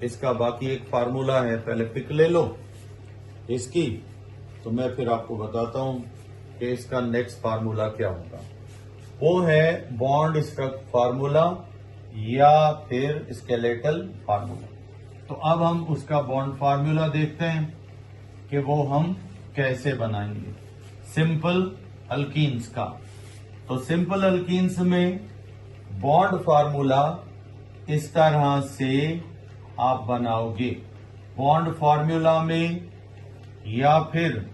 इसका बाकी एक फार्मूला है, पहले पिक ले लो इसकी, तो मैं फिर आपको बताता हूं कि इसका नेक्स्ट फार्मूला क्या होगा। वो है बॉन्ड स्ट्रक्चर फार्मूला या फिर स्केलेटल फार्मूला। तो अब हम उसका बॉन्ड फार्मूला देखते हैं कि वो हम कैसे बनाएंगे सिंपल अल्कीन्स का। तो सिंपल अल्कीन्स में बॉन्ड फार्मूला इस तरह से आप बनाओगे। बॉन्ड फार्मूला में या फिर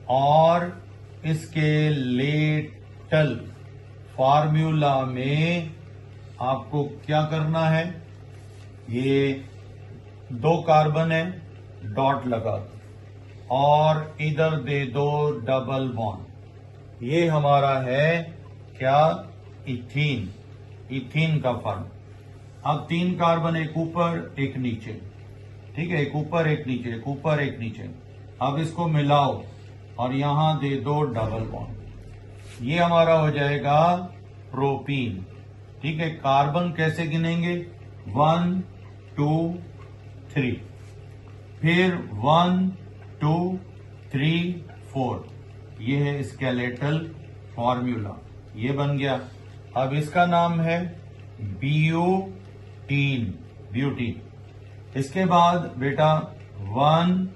और स्केलेटल फार्मूला में आपको क्या करना है, ये 2 कार्बन है, डॉट लगा दो और इधर दे दो डबल बॉन्ड। ये हमारा है क्या, इथीन, इथीन का फॉर्म। अब 3 कार्बन, एक ऊपर एक नीचे, ठीक है, एक ऊपर एक नीचे, एक ऊपर एक नीचे। अब इसको मिलाओ और यहां दे दो डबल बॉन्ड। ये हमारा हो जाएगा प्रोपीन, ठीक है। कार्बन कैसे गिनेंगे, 1 2 3, फिर 1 2 3 4। ये है स्केलेटल फॉर्मूला, ये बन गया। अब इसका नाम है ब्यूटीन, ब्यूटीन। इसके बाद बेटा 1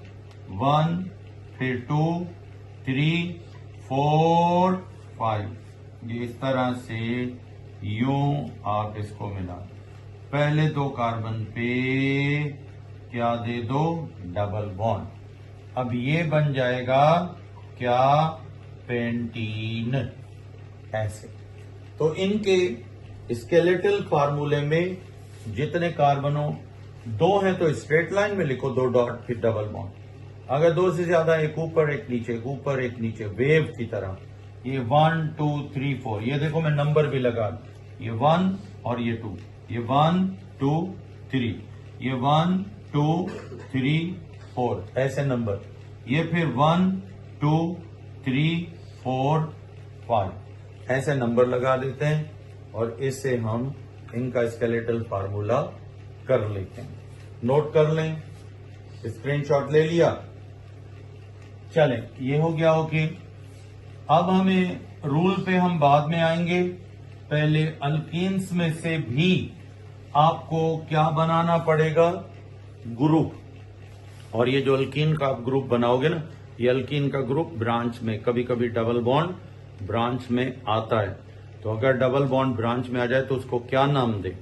1, फिर 2 3 4 5, ये इस तरह से यूं आप इसको मिला। पहले 2 कार्बन पे क्या दे दो, डबल बॉन्ड। अब ये बन जाएगा क्या, पेंटीन, ऐसे। तो इनके स्केलेटल फार्मूले में जितने कार्बनों 2 हैं तो स्ट्रेट लाइन में लिखो, 2 डॉट फिर डबल बॉन्ड। अगर 2 से ज्यादा, एक ऊपर एक नीचे, एक ऊपर एक नीचे, वेव की तरह। ये 1 2 3 4, ये देखो मैं नंबर भी लगा, ये 1 और ये 2, ये 1 2 3, ये 1 2 3 4, ऐसे नंबर। ये फिर 1 2 3 4 5, ऐसे नंबर लगा देते हैं और इससे हम इनका स्केलेटल फार्मूला कर लेते हैं। नोट कर लें, स्क्रीनशॉट ले लिया। चलें, ये हो गया ओके। अब हमें रूल पे हम बाद में आएंगे, पहले अल्कीन्स में से भी आपको क्या बनाना पड़ेगा, ग्रुप। और ये जो अल्कीन का आप ग्रुप बनाओगे ना, ये अल्कीन का ग्रुप ब्रांच में, कभी कभी डबल बॉन्ड ब्रांच में आता है। तो अगर डबल बॉन्ड ब्रांच में आ जाए तो उसको क्या नाम दे,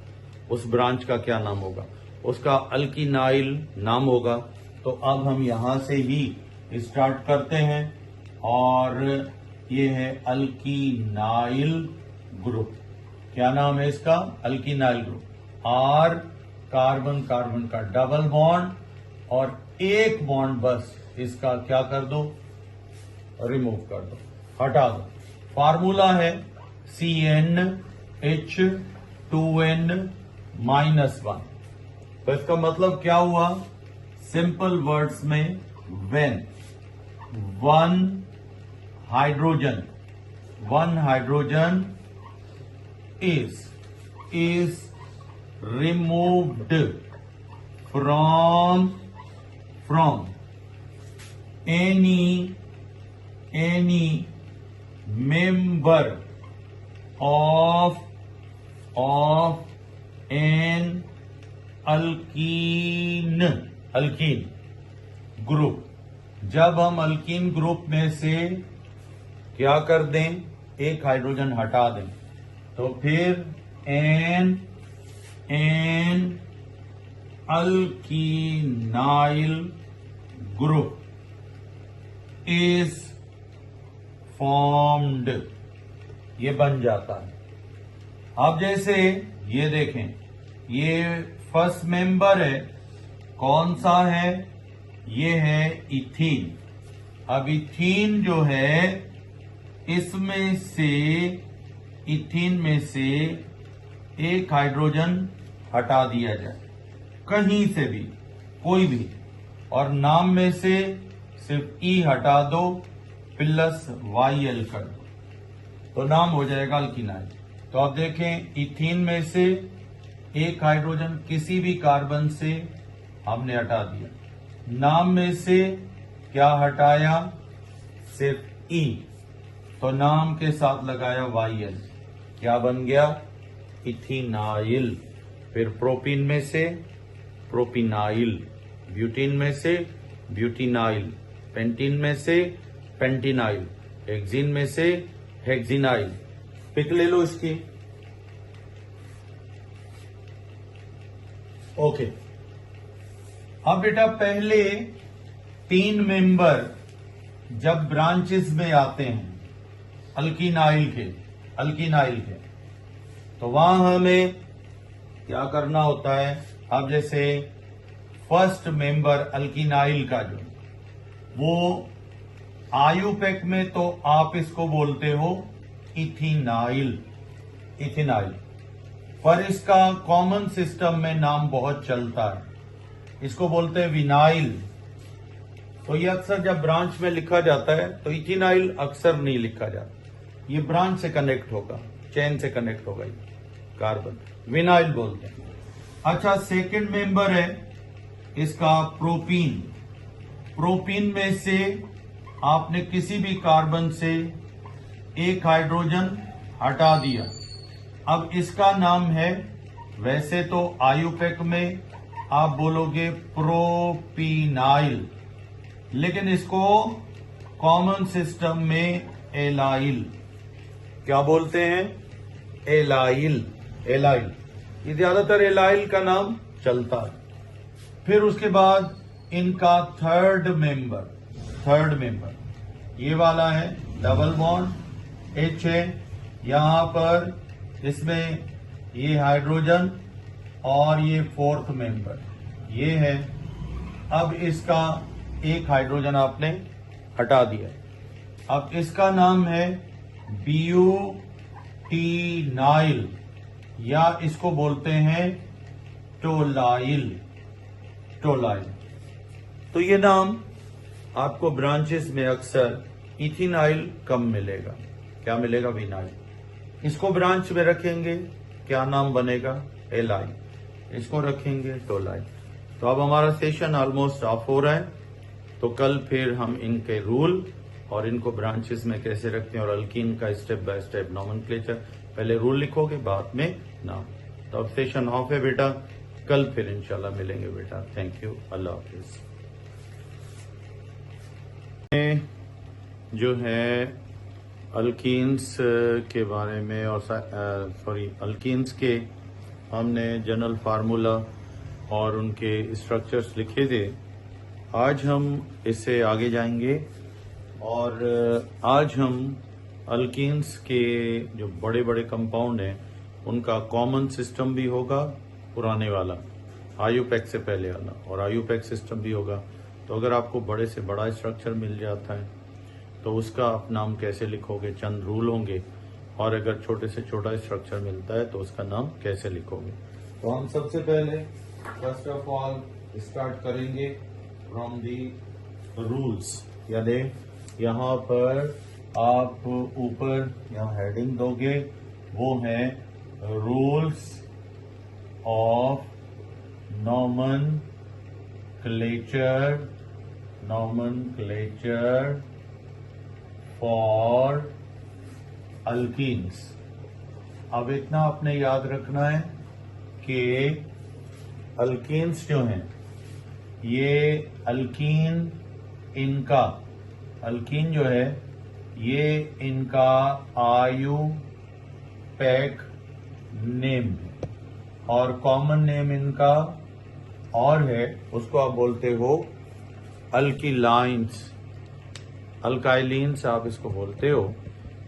उस ब्रांच का क्या नाम होगा, उसका अल्कीनाइल नाम होगा। तो अब हम यहां से ही स्टार्ट करते हैं और ये है अल्कीनाइल ग्रुप। क्या नाम है इसका, अल्कीनाइल ग्रुप। आर, कार्बन कार्बन का डबल बॉन्ड और एक बॉन्ड बस इसका क्या कर दो, रिमूव कर दो, हटा दो। फार्मूला है CnH2n-1। तो इसका मतलब क्या हुआ, सिंपल वर्ड्स में, when one hydrogen is removed from any member of an alkene group। जब हम अल्कीन ग्रुप में से क्या कर दें, एक हाइड्रोजन हटा दें, तो फिर एन अल्कीनाइल ग्रुप इज फॉर्म्ड, ये बन जाता है। अब जैसे ये देखें, ये फर्स्ट मेंबर है, कौन सा है, ये है इथीन। अब इथीन जो है, इसमें से, इथीन में से एक हाइड्रोजन हटा दिया जाए, कहीं से भी, कोई भी, और नाम में से सिर्फ ई हटा दो, प्लस YL कर दो, तो नाम हो जाएगा अल्कीनाइल। तो आप देखें, इथीन में से एक हाइड्रोजन किसी भी कार्बन से हमने हटा दिया। नाम में से क्या हटाया? सिर्फ ई, तो नाम के साथ लगाया YL, क्या बन गया? इथिनाइल। फिर प्रोपीन में से प्रोपिनाइल, ब्यूटीन में से ब्यूटिनाइल, पेंटीन में से पेंटिनाइल, हेक्सीन में से हेक्सिनाइल। पिक ले लो इसकी। ओके, अब बेटा पहले 3 मेंबर जब ब्रांचेस में आते हैं अल्कीनाइल के, तो वहां हमें क्या करना होता है? अब जैसे फर्स्ट मेंबर अल्कीनाइल का जो वो आयुपेक में, तो आप इसको बोलते हो इथिनाइल, पर इसका कॉमन सिस्टम में नाम बहुत चलता है, इसको बोलते हैं विनाइल। तो ये अक्सर जब ब्रांच में लिखा जाता है तो इथिनाइल अक्सर नहीं लिखा जाता, ये ब्रांच से कनेक्ट होगा, चेन से कनेक्ट होगा, ये कार्बन विनाइल बोलते हैं। अच्छा, सेकंड मेंबर है इसका प्रोपीन में से आपने किसी भी कार्बन से एक हाइड्रोजन हटा दिया। अब इसका नाम है, वैसे तो आयुपेक में आप बोलोगे प्रोपिनाइल, लेकिन इसको कॉमन सिस्टम में एलाइल, क्या बोलते हैं? एलाइल। ये ज्यादातर एलाइल का नाम चलता है। फिर उसके बाद इनका थर्ड मेंबर ये वाला है, डबल बॉन्ड H है, यहां पर इसमें ये हाइड्रोजन और ये फोर्थ मेंबर ये है। अब इसका एक हाइड्रोजन आपने हटा दिया, अब इसका नाम है ब्यूटीनाइल, या इसको बोलते हैं टोलाइल। तो ये नाम आपको ब्रांचेस में अक्सर इथिनाइल कम मिलेगा, क्या मिलेगा? विनाइल। इसको ब्रांच में रखेंगे, क्या नाम बनेगा? एलाइल। इसको रखेंगे टोलाइल। तो अब हमारा सेशन ऑलमोस्ट ऑफ हो रहा है, तो कल फिर हम इनके रूल और इनको ब्रांचेस में कैसे रखते हैं और अल्कीन का स्टेप बाय स्टेप नॉमेनक्लेचर, पहले रूल लिखोगे बाद में नाम। तो अब सेशन ऑफ है बेटा, कल फिर इंशाल्लाह मिलेंगे बेटा। थैंक यू, अल्लाह हाफिज। जो है अल्कीन्स के बारे में और अल्कीन्स के हमने जनरल फार्मूला और उनके स्ट्रक्चर्स लिखे थे। आज हम इससे आगे जाएंगे और आज हम अल्कीन्स के जो बड़े बड़े कंपाउंड हैं उनका कॉमन सिस्टम भी होगा, पुराने वाला आयुपेक से पहले वाला, और आयुपेक सिस्टम भी होगा। तो अगर आपको बड़े से बड़ा स्ट्रक्चर मिल जाता है तो उसका आप नाम कैसे लिखोगे, चंद रूल होंगे, और अगर छोटे से छोटा स्ट्रक्चर मिलता है तो उसका नाम कैसे लिखोगे। तो हम सबसे पहले फर्स्ट ऑफ ऑल स्टार्ट करेंगे फ्रॉम दी रूल्स, यानी यहाँ पर आप ऊपर यहाँ हेडिंग दोगे, वो है rules of nomenclature for alkenes. अब इतना आपने याद रखना है कि अल्कीन्स जो हैं, ये अल्कीन जो है ये इनका आयुपेक नेम है, और कॉमन नेम इनका और है, उसको आप बोलते हो अल्कीलाइंस, अल्काइलिन्स आप इसको बोलते हो।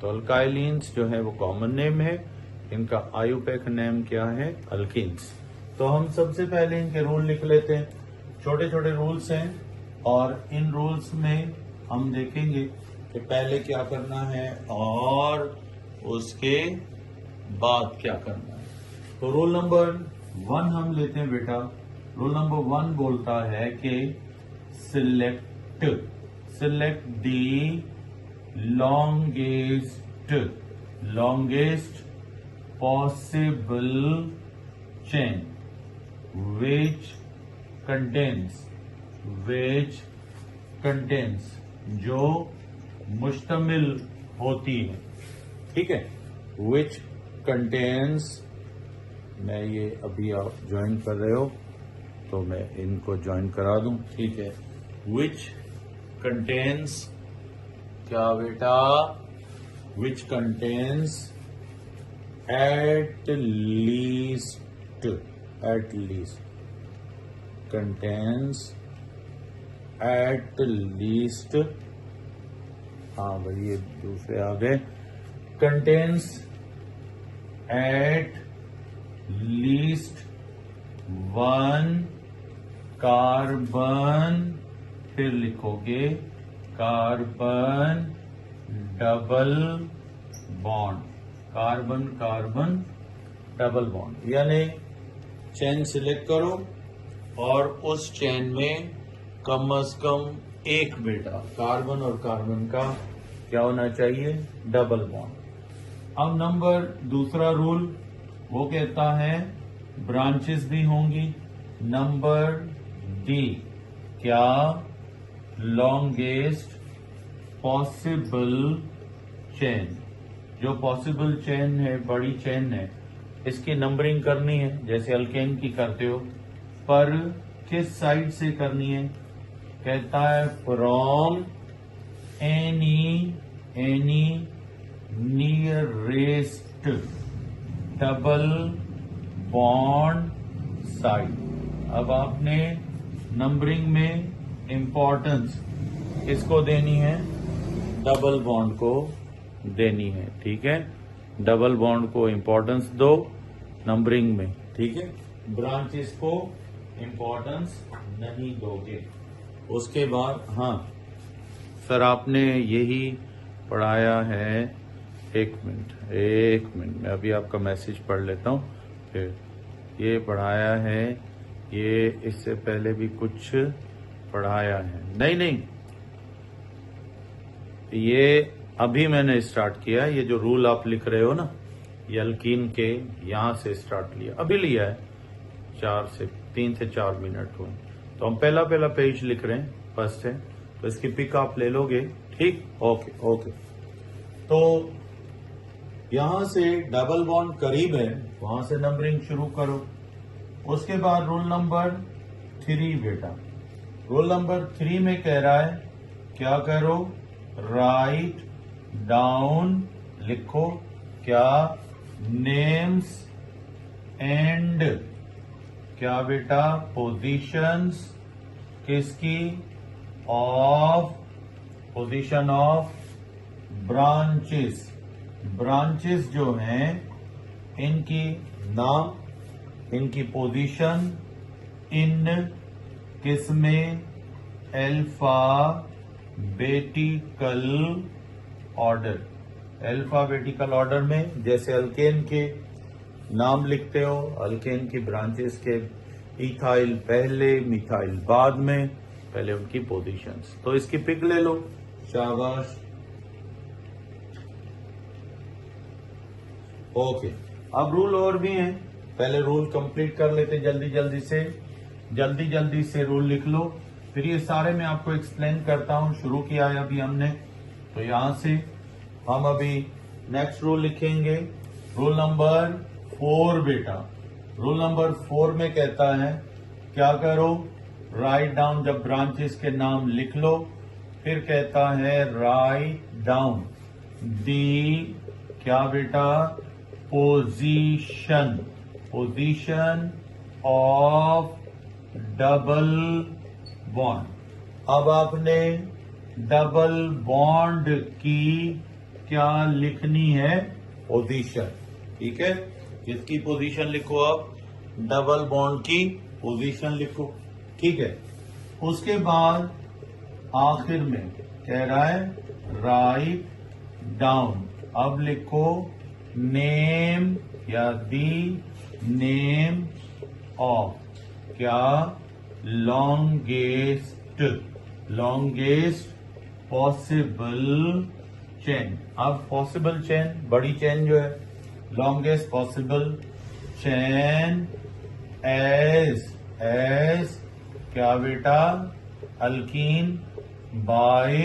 तो अल्काइलिन्स जो है वो कॉमन नेम है, इनका आयुपेक नेम क्या है? अल्कीन्स। तो हम सबसे पहले इनके रूल लिख लेते हैं, छोटे छोटे रूल्स हैं, और इन रूल्स में हम देखेंगे कि पहले क्या करना है और उसके बाद क्या करना है। तो रूल नंबर 1 हम लेते हैं बेटा। रूल नंबर 1 बोलता है कि select the longest possible chain which contains, which contains, जो मुश्तमिल होती है, ठीक है। विच कंटेन्स, मैं ये अभी आप ज्वाइन कर रहे हो तो मैं इनको ज्वाइन करा दूं, ठीक है। विच कंटेन्स, क्या बेटा, which contains at least, at least contains at least, हाँ भाई ये दूसरे आ गए, contains at least one carbon, फिर लिखोगे carbon double bond, carbon carbon double bond, यानी चेन सिलेक्ट करो और उस चेन में कम से कम एक बेटा कार्बन और कार्बन का क्या होना चाहिए, डबल बॉन्ड। अब नंबर दूसरा रूल वो कहता है ब्रांचेस भी होंगी। नंबर डी, क्या लॉन्गेस्ट पॉसिबल चेन, जो पॉसिबल चेन है, बड़ी चेन है, इसकी नंबरिंग करनी है जैसे अल्केन की करते हो, पर किस साइड से करनी है, कहता है from any nearest double bond side. अब आपने नंबरिंग में इंपॉर्टेंस किसको देनी है, डबल बॉन्ड को देनी है, ठीक है। डबल बॉन्ड को इंपॉर्टेंस दो नंबरिंग में, ठीक है। ब्रांचेस को इंपॉर्टेंस नहीं दोगे। उसके बाद, हाँ सर आपने यही पढ़ाया है, एक मिनट मैं अभी आपका मैसेज पढ़ लेता हूँ, फिर ये पढ़ाया है, ये इससे पहले भी कुछ पढ़ाया है, नहीं ये अभी मैंने स्टार्ट किया, ये जो रूल आप लिख रहे हो ना, ये अल्कीन के यहां से स्टार्ट लिया, अभी लिया है, 3 से 4 मिनट हुए, तो हम पहला पेज लिख रहे हैं, फर्स्ट है, तो इसकी पिक आप ले लोगे, ठीक, ओके। तो यहां से डबल बॉन्ड करीब है, वहां से नंबरिंग शुरू करो। उसके बाद रूल नंबर 3 बेटा, रूल नंबर 3 में कह रहा है क्या करो, राइट डाउन, लिखो क्या, नेम्स एंड क्या बेटा, पोजीशंस, किसकी, of, position of branches, branches जो हैं इनकी नाम, इनकी पोजीशन, इन किसमें, अल्फाबेटिकल ऑर्डर, अल्फाबेटिकल ऑर्डर में, जैसे अल्केन के नाम लिखते हो, अल्केन की ब्रांचेस के इथाइल पहले, मिथाइल बाद में, पहले उनकी पोजीशंस, तो इसकी पिक ले लो, शाबाश, ओके। अब रूल और भी हैं, पहले रूल कंप्लीट कर लेते जल्दी से रूल लिख लो, फिर ये सारे मैं आपको एक्सप्लेन करता हूं। शुरू किया है अभी हमने, तो यहां से हम अभी नेक्स्ट रूल लिखेंगे, रूल नंबर 4 बेटा। रूल नंबर 4 में कहता है क्या करो, राइट डाउन, जब ब्रांचेस के नाम लिख लो, फिर कहता है राइट डाउन दी क्या बेटा, पोजीशन ऑफ डबल बॉन्ड। अब आपने डबल बॉन्ड की क्या लिखनी है, पोजीशन, ठीक है। इसकी पोजीशन लिखो, आप डबल बॉन्ड की पोजीशन लिखो, ठीक है। उसके बाद आखिर में कह रहा है राइट डाउन, अब लिखो नेम या दी नेम ऑफ क्या, लॉन्गेस्ट पॉसिबल चेन। अब पॉसिबल चेन, बड़ी चेन जो है, लॉन्गेस्ट पॉसिबल चेन एज क्या बेटा, alkyne by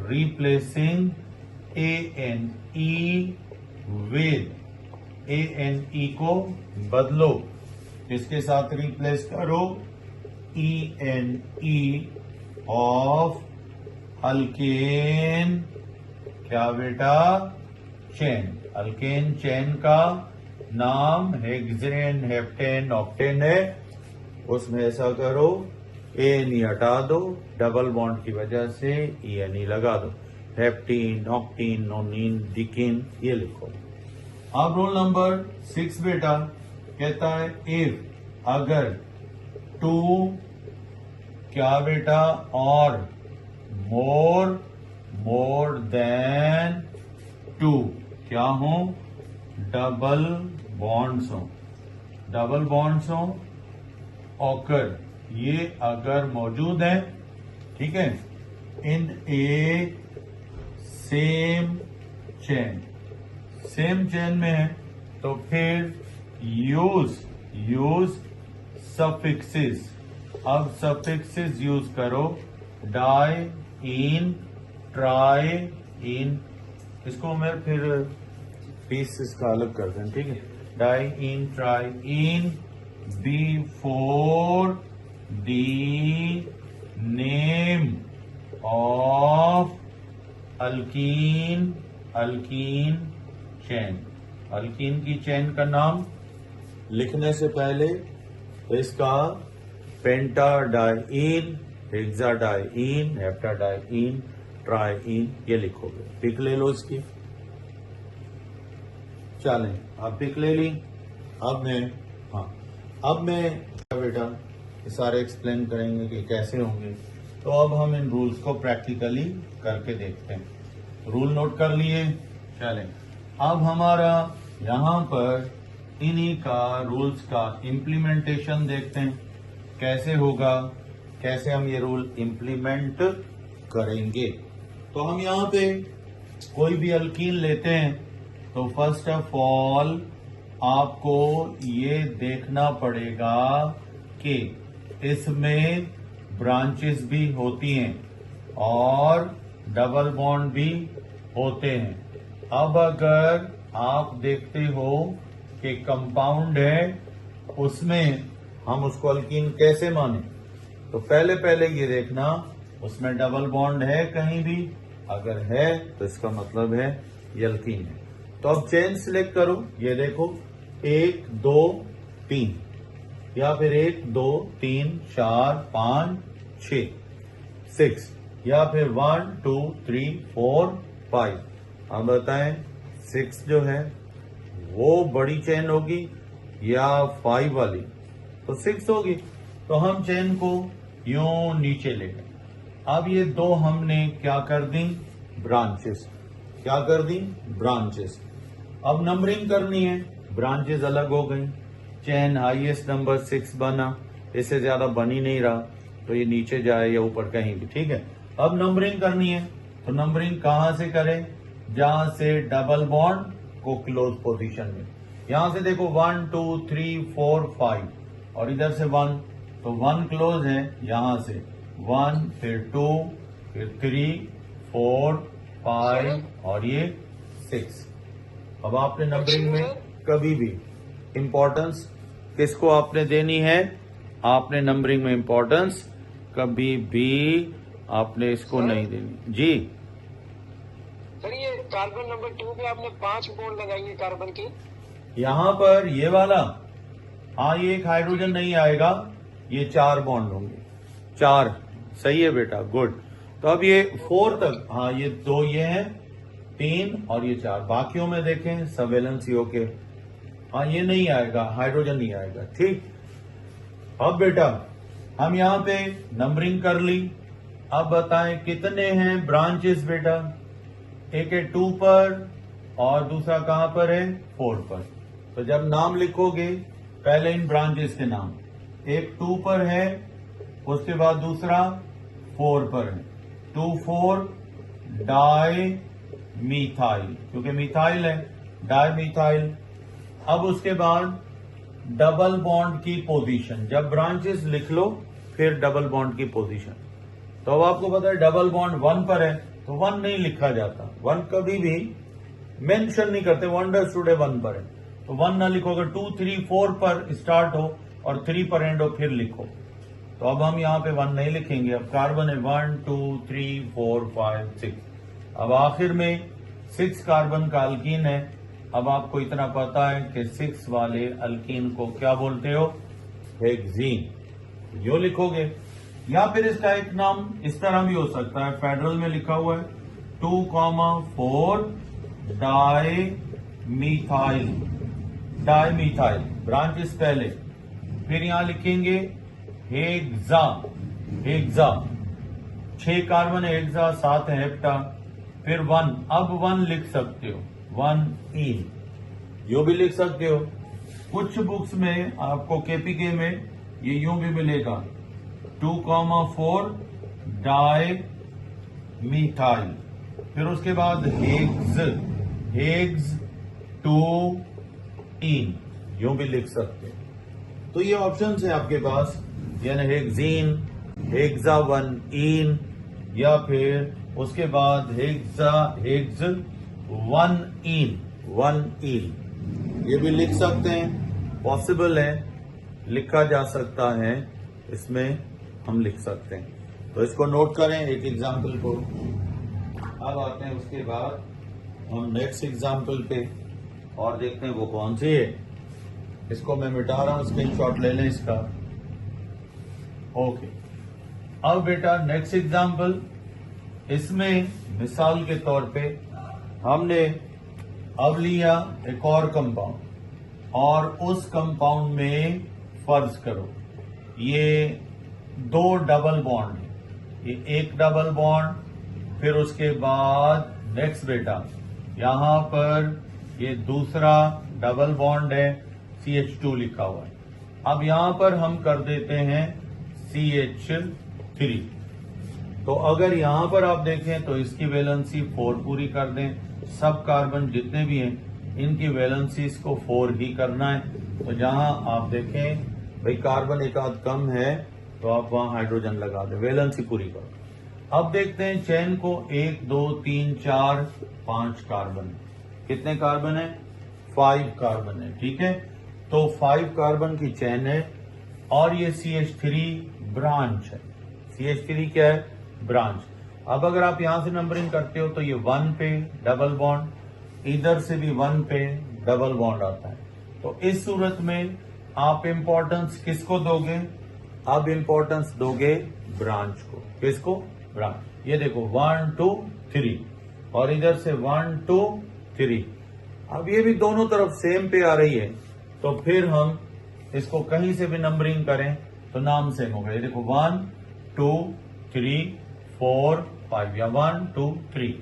replacing ANE with, ANE को बदलो, इसके साथ रिप्लेस करो ENE ऑफ अल्केन, क्या बेटा, चेन। अल्केन चेन का नाम हेक्सेन, हेप्टेन, ऑक्टेन है, उसमें ऐसा करो, ANE हटा दो, डबल बॉन्ड की वजह से ENE लगा दो, हेप्टीन, ऑक्टीन, नोनीन, डिकीन, ये लिखो। अब रोल नंबर 6 बेटा कहता है इफ, अगर 2 क्या बेटा, और मोर देन 2 क्या हो, डबल बॉन्ड्स हो, ऑकर, ये अगर मौजूद है, ठीक है, इन ए सेम चेन में है, तो फिर यूज सफिक्सेस। अब सफिक्सेस यूज करो, डाई इन, ट्राई इन, इसको मैं फिर पीस इसका अलग कर दें, ठीक है, di in, tri in, before the name of alkene chain. Alkene की चेन का नाम लिखने से पहले इसका पेंटाडाइन, हेक्साडाइन, हेप्टाडाइन, ट्राईन, ये लिखोगे। पिक ले लो इसकी, चलें, अब पिक ले ली। अब मैं बेटा ये सारे एक्सप्लेन करेंगे कि कैसे होंगे। तो अब हम इन रूल्स को प्रैक्टिकली करके देखते हैं। रूल नोट कर लिए, चलें। अब हमारा यहाँ पर इन्हीं का रूल्स का इम्प्लीमेंटेशन देखते हैं कैसे होगा, कैसे हम ये रूल इम्प्लीमेंट करेंगे। तो हम यहाँ पे कोई भी अल्कीन लेते हैं तो फर्स्ट ऑफ ऑल आपको ये देखना पड़ेगा कि इसमें ब्रांचेस भी होती हैं और डबल बॉन्ड भी होते हैं। अब अगर आप देखते हो कि कंपाउंड है, उसमें हम उसको अल्कीन कैसे माने, तो पहले ये देखना उसमें डबल बॉन्ड है कहीं भी, अगर है तो इसका मतलब है ये अल्कीन है। तो अब चेन सिलेक्ट करो, ये देखो 1 2 3, या फिर 1 2 3 4 5 6 6, या फिर 1 2 3 4 5। अब बताएं 6 जो है वो बड़ी चेन होगी या 5 वाली, तो 6 होगी। तो हम चेन को यूं नीचे ले गए। अब ये दो हमने क्या कर दी, ब्रांचेस, क्या कर दी, ब्रांचेस। अब नंबरिंग करनी है, ब्रांचेस अलग हो गई। चेन हाईएस्ट नंबर 6 बना, इससे ज्यादा बन ही नहीं रहा, तो ये नीचे जाए या ऊपर कहीं भी, ठीक है। अब नंबरिंग करनी है, तो नंबरिंग कहां से करें, जहां से डबल बॉन्ड को क्लोज पोजीशन में, यहां से देखो 1 2 3 4 5 और इधर से 1, तो 1 क्लोज है, यहां से 1 फिर 2 फिर 3 4 5 और ये 6। अब आपने नंबरिंग में कभी भी इंपॉर्टेंस किसको आपने देनी है, आपने नंबरिंग में इंपॉर्टेंस कभी भी आपने इसको नहीं देनी जी। सर ये कार्बन नंबर 2 पे आपने 5 बॉन्ड लगाई है कार्बन की, यहाँ पर ये वाला, हाँ ये एक हाइड्रोजन नहीं आएगा, ये 4 बॉन्ड होंगे, 4, सही है बेटा, गुड। तो अब ये 4 तक, हाँ ये 2 ये हैं, 3 और ये 4, बाकियों में देखें सर्वेलेंस के, हाँ ये नहीं आएगा, हाइड्रोजन नहीं आएगा, ठीक। अब बेटा हम यहाँ पे नंबरिंग कर ली। अब बताएं कितने हैं ब्रांचेस बेटा, एक है 2 पर और दूसरा कहां पर है, 4 पर। तो जब नाम लिखोगे पहले इन ब्रांचेस के नाम, एक 2 पर है, उसके बाद दूसरा 4 पर है, 2,4 डाई मिथाइल, क्योंकि मिथाइल है, डाई मिथाइल। अब उसके बाद डबल बॉन्ड की पोजीशन, जब ब्रांचेस लिख लो फिर डबल बॉन्ड की पोजीशन। तो अब आपको पता है डबल बॉन्ड 1 पर है तो 1 नहीं लिखा जाता, 1 कभी भी मेंशन नहीं करते, 1 अंडरस्टूड है 1 पर है तो 1 ना लिखोगे, 2 3 4 पर स्टार्ट हो और 3 पर एंड हो फिर लिखो। तो अब हम यहाँ पे 1 नहीं लिखेंगे, अब कार्बन है 1 2 3 4 5 6। अब आखिर में 6 कार्बन का अल्कीन है। अब आपको इतना पता है कि 6 वाले अल्कीन को क्या बोलते हो, हेक्सीन। यो लिखोगे, या फिर इसका एक नाम इस तरह भी हो सकता है, फेडरल में लिखा हुआ है 2,4 डाई मिथाइल, ब्रांचेस पहले, फिर यहां लिखेंगे हेक्सा, 6 कार्बन है हेक्सा, 7 है हेप्टा, फिर 1, अब 1 लिख सकते हो 1 ईन, यो भी लिख सकते हो। कुछ बुक्स में आपको केपीके में ये यूं भी मिलेगा 2,4 डाई मिथाइल, फिर उसके बाद हेग्स 2 ईन, यूं भी लिख सकते हो। तो ये ऑप्शंस है आपके पास, यानी हेक्सीन, हेक्सा 1 ईन, या फिर उसके बाद हेक्स 1 ईन, ये भी लिख सकते हैं, पॉसिबल है, लिखा जा सकता है, इसमें हम लिख सकते हैं। तो इसको नोट करें एक एग्जाम्पल को। अब आते हैं उसके बाद हम नेक्स्ट एग्जाम्पल पे और देखते हैं वो कौन सी है। इसको मैं मिटा रहा हूं, स्क्रीनशॉट ले लें इसका। ओके, अब बेटा नेक्स्ट एग्जाम्पल, इसमें मिसाल के तौर पे हमने अब लिया एक और कंपाउंड, और उस कंपाउंड में फर्ज करो ये 2 डबल बॉन्ड है, ये एक डबल बॉन्ड, फिर उसके बाद नेक्स्ट बेटा यहां पर ये दूसरा डबल बॉन्ड है, CH2 लिखा हुआ है। अब यहां पर हम कर देते हैं CH3। तो अगर यहां पर आप देखें तो इसकी वैलेंसी 4 पूरी कर दें, सब कार्बन जितने भी हैं इनकी वैलेंसीज को 4 ही करना है। तो जहां आप देखें भाई कार्बन एक आध कम है तो आप वहां हाइड्रोजन लगा दें, वैलेंसी पूरी करो। अब देखते हैं चेन को, 1 2 3 4 5 कार्बन, कितने कार्बन है, 5 कार्बन है, ठीक है। तो 5 कार्बन की चेन है और ये CH3 ब्रांच है, CH3 क्या है, ब्रांच। अब अगर आप यहां से नंबरिंग करते हो तो ये 1 पे डबल बॉन्ड, इधर से भी 1 पे डबल बॉन्ड आता है। तो इस सूरत में आप इंपॉर्टेंस किसको दोगे, अब इंपॉर्टेंस दोगे ब्रांच को, किसको, ब्रांच। ये देखो 1 2 3 और इधर से 1 2 3, अब ये भी दोनों तरफ सेम पे आ रही है, तो फिर हम इसको कहीं से भी नंबरिंग करें तो नाम सेम होगा। ये देखो 1 2 3 4 5 या 1 2 3,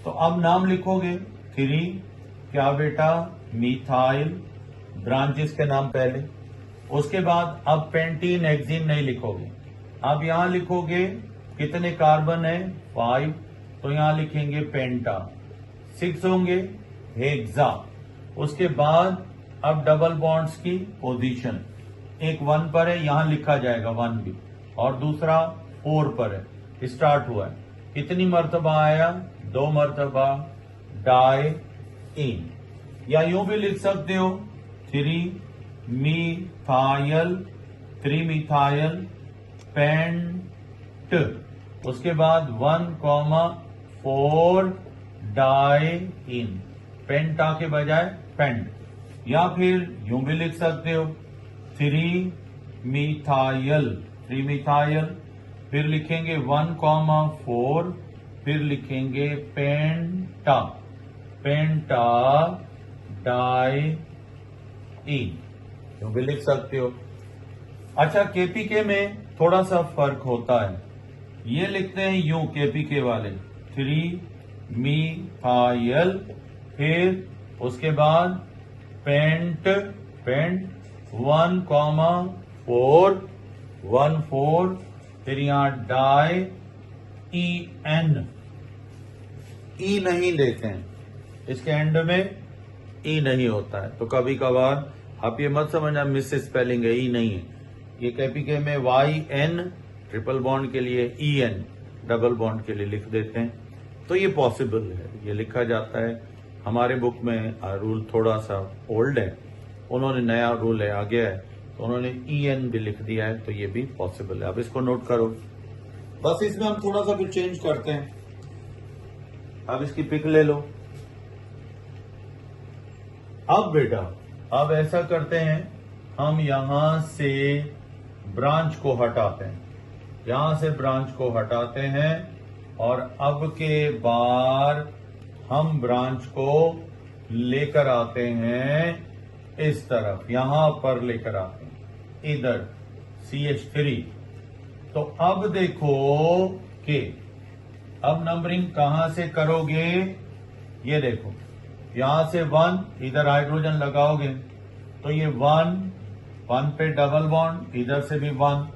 तो अब नाम लिखोगे 3 क्या बेटा, मिथाइल, ब्रांचेस के नाम पहले, उसके बाद अब पेंटीन हेक्सीन नहीं लिखोगे, अब यहां लिखोगे कितने कार्बन है, 5, तो यहां लिखेंगे पेंटा, 6 होंगे हेक्सा। उसके बाद अब डबल बॉन्ड्स की पोजीशन, एक 1 पर है यहां लिखा जाएगा 1 भी, और दूसरा 4 पर है, स्टार्ट हुआ है, कितनी मर्तबा आया, 2 मर्तबा डाई इन, या यूं भी लिख सकते हो 3 मिथाइल पेंट, उसके बाद 1,4 डाई इन, पेंटा के बजाय पेंट, या फिर यूं भी लिख सकते हो 3 मिथाइल, फिर लिखेंगे 1,4, फिर लिखेंगे पेंटा डाई इन, यूं भी लिख सकते हो। अच्छा, केपीके में थोड़ा सा फर्क होता है, ये लिखते हैं यूं केपीके वाले 3 मिथाइल, फिर उसके बाद पेंट 1,4, फिर यहां डाई EN, ई नहीं लेते हैं, इसके एंड में ई नहीं होता है, तो कभी कभार आप ये मत समझना मिस स्पेलिंग है, ई नहीं है। ये केपीके में YN ट्रिपल बॉन्ड के लिए, EN डबल बॉन्ड के लिए लिख देते हैं, तो ये पॉसिबल है, ये लिखा जाता है। हमारे बुक में रूल थोड़ा सा ओल्ड है, उन्होंने नया रूल है आ गया है, तो उन्होंने EN भी लिख दिया है, तो ये भी पॉसिबल है। अब इसको नोट करो। बस इसमें हम थोड़ा सा कुछ चेंज करते हैं। अब इसकी पिक ले लो। अब बेटा, अब ऐसा करते हैं, हम यहां से ब्रांच को हटाते हैं, यहां से ब्रांच को हटाते हैं, और अब के बार हम ब्रांच को लेकर आते हैं इस तरफ, यहां पर लेकर आते हैं इधर CH3। तो अब देखो कि अब नंबरिंग कहां से करोगे, ये देखो यहां से 1, इधर हाइड्रोजन लगाओगे तो ये 1 पे डबल बॉन्ड, इधर से भी 1,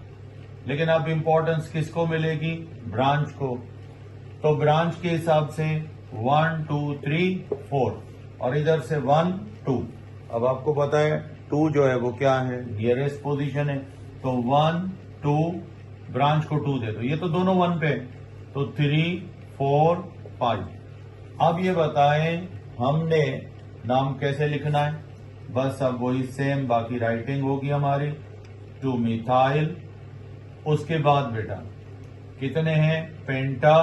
लेकिन अब इंपॉर्टेंस किसको मिलेगी, ब्रांच को। तो ब्रांच के हिसाब से 1 2 3 4, और इधर से 1 2। अब आपको पता है 2 जो है वो क्या है, नियरेस्ट पोजीशन है, तो 1 2, ब्रांच को 2 दे दो, ये तो दोनों 1 पे, तो 3 4 5। अब ये बताएं हमने नाम कैसे लिखना है, बस अब वही सेम बाकी राइटिंग होगी हमारी, 2 मिथाइल। उसके बाद बेटा कितने हैं, पेंटा,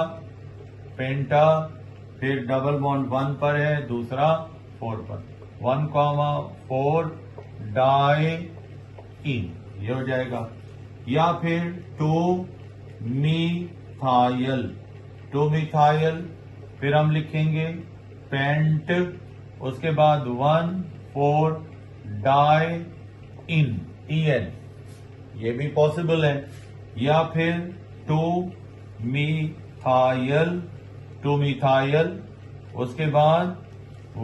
पेंटा, फिर डबल बॉन्ड 1 पर है, दूसरा 4 पर, 1,4 डाई-इन, ये हो जाएगा। या फिर 2 मिथाइल, 2 मिथाइल, फिर हम लिखेंगे पेंट, उसके बाद 1,4 डाई-इन, EN, ये भी पॉसिबल है। या फिर 2 मिथाइल, 2 मिथाइल, उसके बाद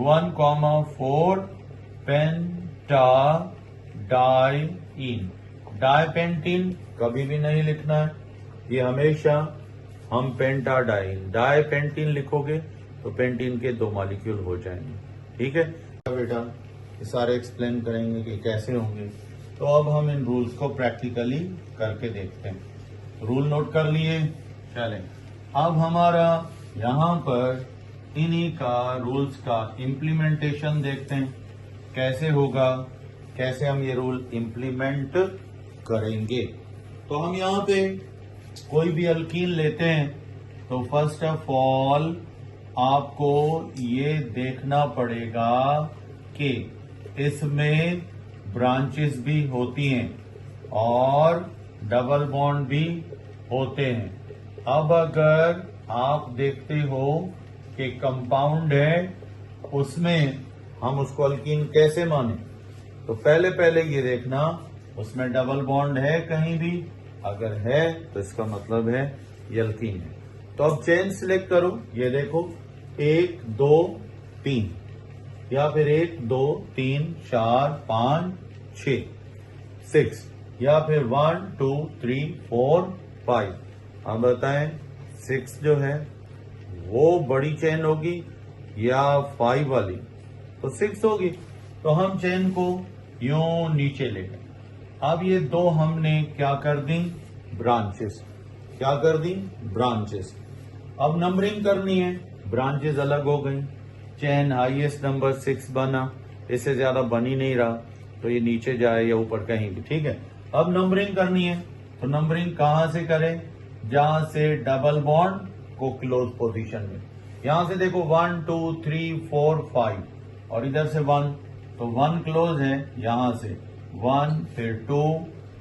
1,4 पेंटा डाई-इन, डाईपेंटीन कभी भी नहीं लिखना है, ये हमेशा हम पेंटाडाइन, डाईपेंटीन लिखोगे तो पेंटीन के 2 मॉलिक्यूल हो जाएंगे। ठीक है बेटा, ये सारे एक्सप्लेन करेंगे कि कैसे होंगे। तो अब हम इन रूल्स को प्रैक्टिकली करके देखते हैं। रूल नोट कर लिए, चलें अब हमारा यहाँ पर इन्हीं का रूल्स का इम्प्लीमेंटेशन देखते हैं कैसे होगा, कैसे हम ये रूल इम्प्लीमेंट करेंगे। तो हम यहाँ पे कोई भी अल्कीन लेते हैं तो फर्स्ट ऑफ ऑल आपको ये देखना पड़ेगा कि इसमें ब्रांचेस भी होती हैं और डबल बॉन्ड भी होते हैं। अब अगर आप देखते हो कि कंपाउंड है, उसमें हम उसको अल्कीन कैसे माने, तो पहले ये देखना उसमें डबल बॉन्ड है कहीं भी, अगर है तो इसका मतलब है ये अल्कीन है। तो अब चेन सिलेक्ट करो, ये देखो 1 2 3, या फिर 1 2 3 4 5 6 6, या फिर 1 2 3 4 5। अब बताएं 6 जो है वो बड़ी चेन होगी या 5 वाली, तो 6 होगी। तो हम चेन को यूं नीचे ले गए। अब ये 2 हमने क्या कर दी, ब्रांचेस, क्या कर दी, ब्रांचेस। अब नंबरिंग करनी है, ब्रांचेस अलग हो गई, चेन हाईएस्ट नंबर 6 बना, इससे ज्यादा बन ही नहीं रहा, तो ये नीचे जाए या ऊपर कहीं भी, ठीक है। अब नंबरिंग करनी है, तो नंबरिंग कहां से करें, जहां से डबल बॉन्ड को क्लोज पोजीशन में, यहां से देखो 1 2 3 4 5, और इधर से 1, तो 1 क्लोज है, यहां से 1, फिर 2,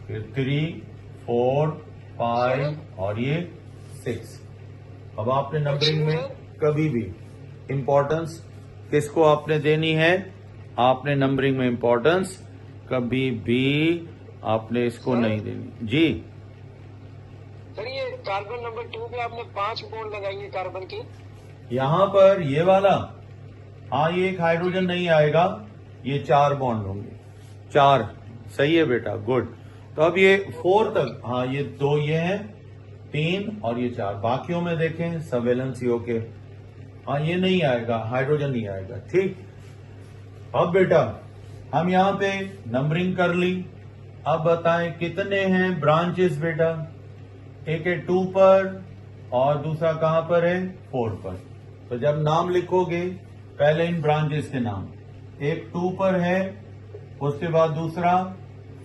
फिर 3 4 5, और ये 6। अब आपने नंबरिंग में कभी भी इंपॉर्टेंस किसको आपने देनी है, आपने नंबरिंग में इंपॉर्टेंस कभी भी आपने इसको नहीं देनी। जी सर, ये कार्बन नंबर 2 पे आपने 5 बॉन्ड लगाई है कार्बन की, यहाँ पर ये वाला, हाँ ये एक हाइड्रोजन नहीं आएगा, ये 4 बॉन्ड होंगे, 4, सही है बेटा, गुड। तो अब ये 4 तक, हाँ ये 2 ये हैं, 3 और ये 4, बाकियों में देखें सर्वेलेंस के, हाँ ये नहीं आएगा, हाइड्रोजन नहीं आएगा, ठीक। अब बेटा हम यहाँ पे नंबरिंग कर ली। अब बताएं कितने हैं ब्रांचेस बेटा। एक है 2 पर और दूसरा कहां पर है 4 पर। तो जब नाम लिखोगे पहले इन ब्रांचेस के नाम, एक 2 पर है, उसके बाद दूसरा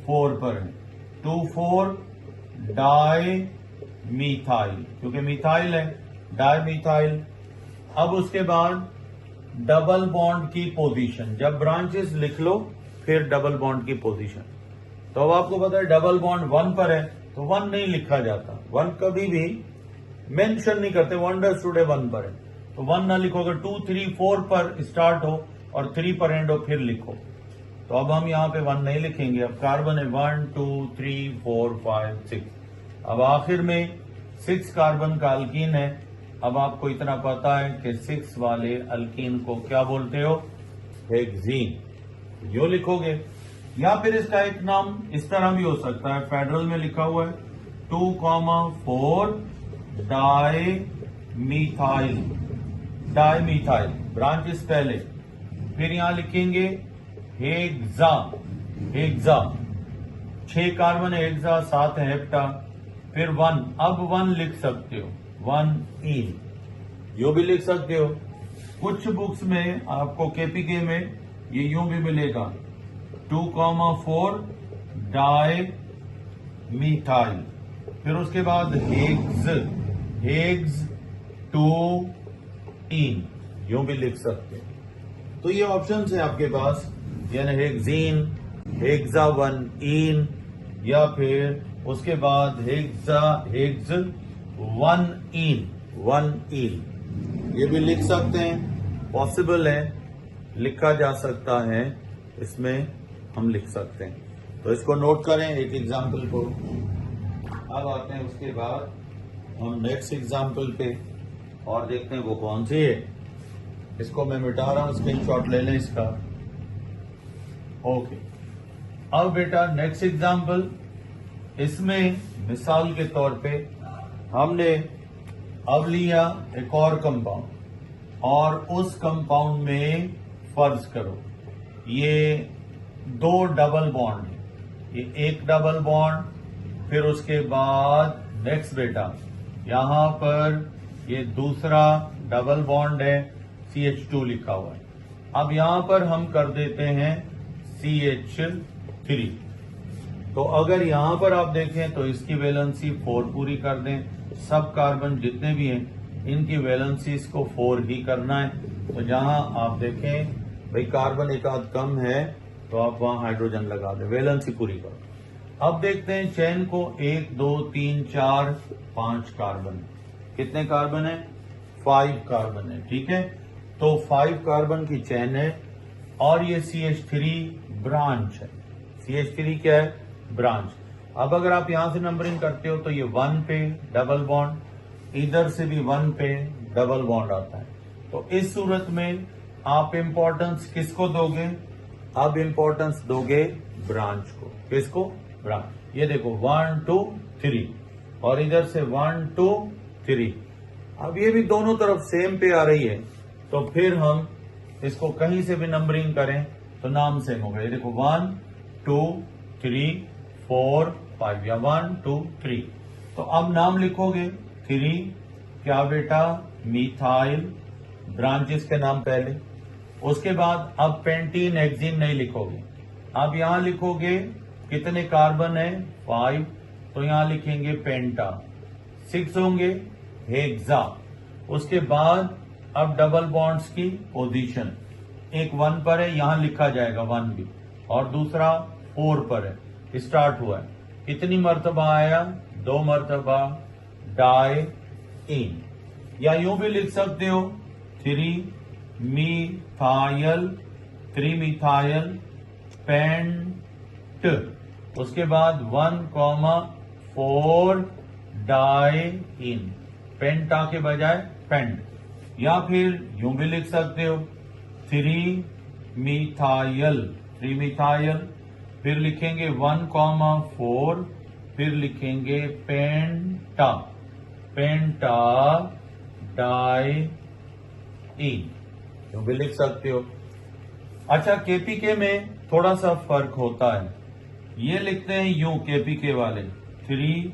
4 पर है। 2,4 डाई मिथाइल, क्योंकि मिथाइल है, डाई मिथाइल। अब उसके बाद डबल बॉन्ड की पोजीशन, जब ब्रांचेस लिख लो फिर डबल बॉन्ड की पोजीशन। तो अब आपको पता है डबल बॉन्ड 1 पर है तो 1 नहीं लिखा जाता, 1 कभी भी मेंशन नहीं करते, 1 अंडरस्टूड है 1 पर है तो 1 ना लिखोगे। 2, 3, 4 पर स्टार्ट हो और 3 पर एंड हो फिर लिखो। तो अब हम यहाँ पे 1 नहीं लिखेंगे। अब कार्बन है 1, 2, 3, 4, 5, 6। अब आखिर में 6 कार्बन का अल्कीन है। अब आपको इतना पता है कि 6 वाले अल्कीन को क्या बोलते हो, हेक्सीन। यो लिखोगे, या फिर इसका एक नाम इस तरह भी हो सकता है, फेडरल में लिखा हुआ है 2,4 di methyl. Di methyl branches पहले, फिर यहां लिखेंगे हेक्सा। हेक्सा 6 कार्बन है, हेक्सा 7 है हेप्टा, फिर 1। अब 1 लिख सकते हो, 1 ईन, यो भी लिख सकते हो। कुछ बुक्स में आपको केपीके में ये यूं भी मिलेगा 2,4 डाई मिथाइल, फिर उसके बाद हेग्स, हेग्स 2 ईन, यूं भी लिख सकते हो। तो ये ऑप्शंस है आपके पास, यानी हेक्सीन, हेक्सा 1 ईन, या फिर उसके बाद हेक्सा हेक्स 1 ईन, 1 ईन, ये भी लिख सकते हैं, पॉसिबल है, लिखा जा सकता है, इसमें हम लिख सकते हैं। तो इसको नोट करें एक एग्जाम्पल को। अब आते हैं उसके बाद हम नेक्स्ट एग्जाम्पल पे और देखते हैं वो कौन सी है। इसको मैं मिटा रहा हूं, स्क्रीनशॉट ले लें इसका। ओके, अब बेटा नेक्स्ट एग्जाम्पल, इसमें मिसाल के तौर पे हमने अब लिया एक और कंपाउंड, और उस कंपाउंड में फर्ज करो ये 2 डबल बॉन्ड है, ये एक डबल बॉन्ड, फिर उसके बाद नेक्स्ट बेटा यहां पर ये दूसरा डबल बॉन्ड है, CH2 लिखा हुआ है। अब यहां पर हम कर देते हैं CH3। तो अगर यहां पर आप देखें तो इसकी वैलेंसी 4 पूरी कर दें, सब कार्बन जितने भी हैं इनकी वैलेंसीज को 4 ही करना है। तो जहां आप देखें भाई कार्बन एक आध कम है तो आप वहां हाइड्रोजन लगा दें, वैलेंसी पूरी करो। अब देखते हैं चेन को, 1, 2, 3, 4, 5 कार्बन। कितने कार्बन है, 5 कार्बन है, ठीक है। तो 5 कार्बन की चेन है और ये CH3 ब्रांच है। CH3 क्या है, ब्रांच। अब अगर आप यहां से नंबरिंग करते हो तो ये 1 पे डबल बॉन्ड, इधर से भी 1 पे डबल बॉन्ड आता है। तो इस सूरत में आप इंपॉर्टेंस किसको दोगे, अब इंपॉर्टेंस दोगे ब्रांच को। किसको, ब्रांच। ये देखो 1, 2, 3 और इधर से 1, 2, 3। अब ये भी दोनों तरफ सेम पे आ रही है, तो फिर हम इसको कहीं से भी नंबरिंग करें तो नाम सेम होगा। ये देखो 1, 2, 3, 4, 5, या 1, 2, 3। तो अब नाम लिखोगे 3 क्या बेटा, मिथाइल, ब्रांचेस के नाम पहले। उसके बाद अब पेंटीन हेक्सीन नहीं लिखोगे, अब यहां लिखोगे कितने कार्बन है, 5, तो यहां लिखेंगे पेंटा। 6 होंगे हेक्सा। उसके बाद अब डबल बॉन्ड्स की पोजीशन, एक 1 पर है यहां लिखा जाएगा 1 भी, और दूसरा 4 पर है, स्टार्ट हुआ है। कितनी मर्तबा आया, 2 मर्तबा डाई इन, या यूं भी लिख सकते हो 3 मिथाइल, 3 मिथाइल पेंट। उसके बाद 1,4 डाई इन, पेंटा के बजाय पेंट। या फिर यूं भी लिख सकते हो 3 मिथाइल, 3 मिथाइल, फिर लिखेंगे 1,4, फिर लिखेंगे पेंटा, पेंटा डाई इन, यूं भी लिख सकते हो। अच्छा, केपीके में थोड़ा सा फर्क होता है। ये लिखते हैं यूं केपीके वाले 3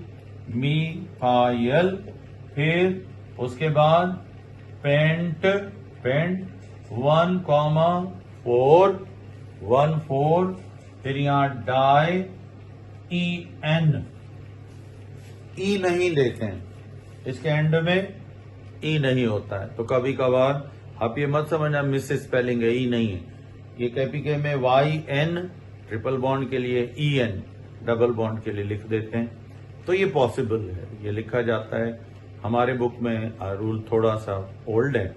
मिथाइल, फिर उसके बाद पेंट 1,4 फिर यहां डाई EN, ई नहीं लेते हैं, इसके एंड में ई नहीं होता है। तो कभी कभार आप ये मत समझना मिस स्पेलिंग है, ई नहीं है। ये केपीके में YN ट्रिपल बॉन्ड के लिए, EN डबल बॉन्ड के लिए लिख देते हैं। तो ये पॉसिबल है, ये लिखा जाता है। हमारे बुक में रूल थोड़ा सा ओल्ड है,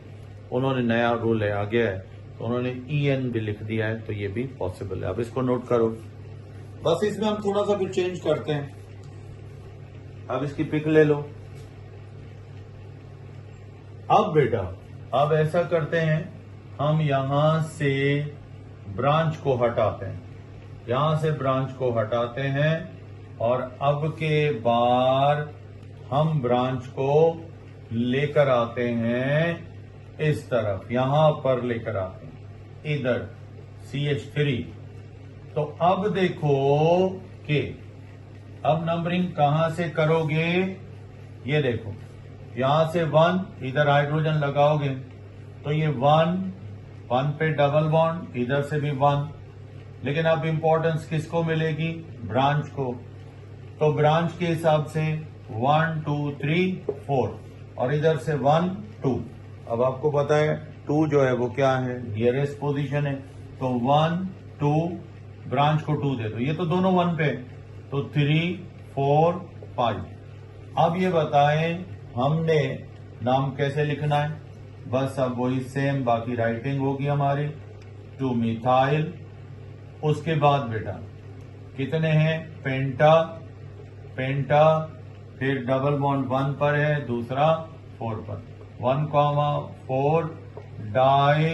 उन्होंने नया रूल है आ गया है, तो उन्होंने EN भी लिख दिया है, तो ये भी पॉसिबल है। अब इसको नोट करो। बस इसमें हम थोड़ा सा कुछ चेंज करते हैं। अब इसकी पिक ले लो। अब बेटा, अब ऐसा करते हैं, हम यहां से ब्रांच को हटाते हैं, यहां से ब्रांच को हटाते हैं, और अब के बार हम ब्रांच को लेकर आते हैं इस तरफ, यहां पर लेकर आते हैं, इधर CH3। तो अब देखो कि अब नंबरिंग कहां से करोगे, ये देखो, यहां से 1, इधर हाइड्रोजन लगाओगे तो ये 1 पे डबल बॉन्ड, इधर से भी 1। लेकिन अब इंपॉर्टेंस किसको मिलेगी, ब्रांच को। तो ब्रांच के हिसाब से 1 2 3 4, और इधर से 1 2। अब आपको पता है 2 जो है वो क्या है, नियरेस्ट पोजीशन है। तो 1 2, ब्रांच को 2 दे दो, ये तो दोनों 1 पे, तो 3 4 5। अब ये बताएं हमने नाम कैसे लिखना है। बस अब वही सेम बाकी राइटिंग होगी हमारी, 2 मिथाइल। उसके बाद बेटा कितने हैं, पेंटा, फिर डबल बॉन्ड 1 पर है, दूसरा 4 पर, 1,4 डाई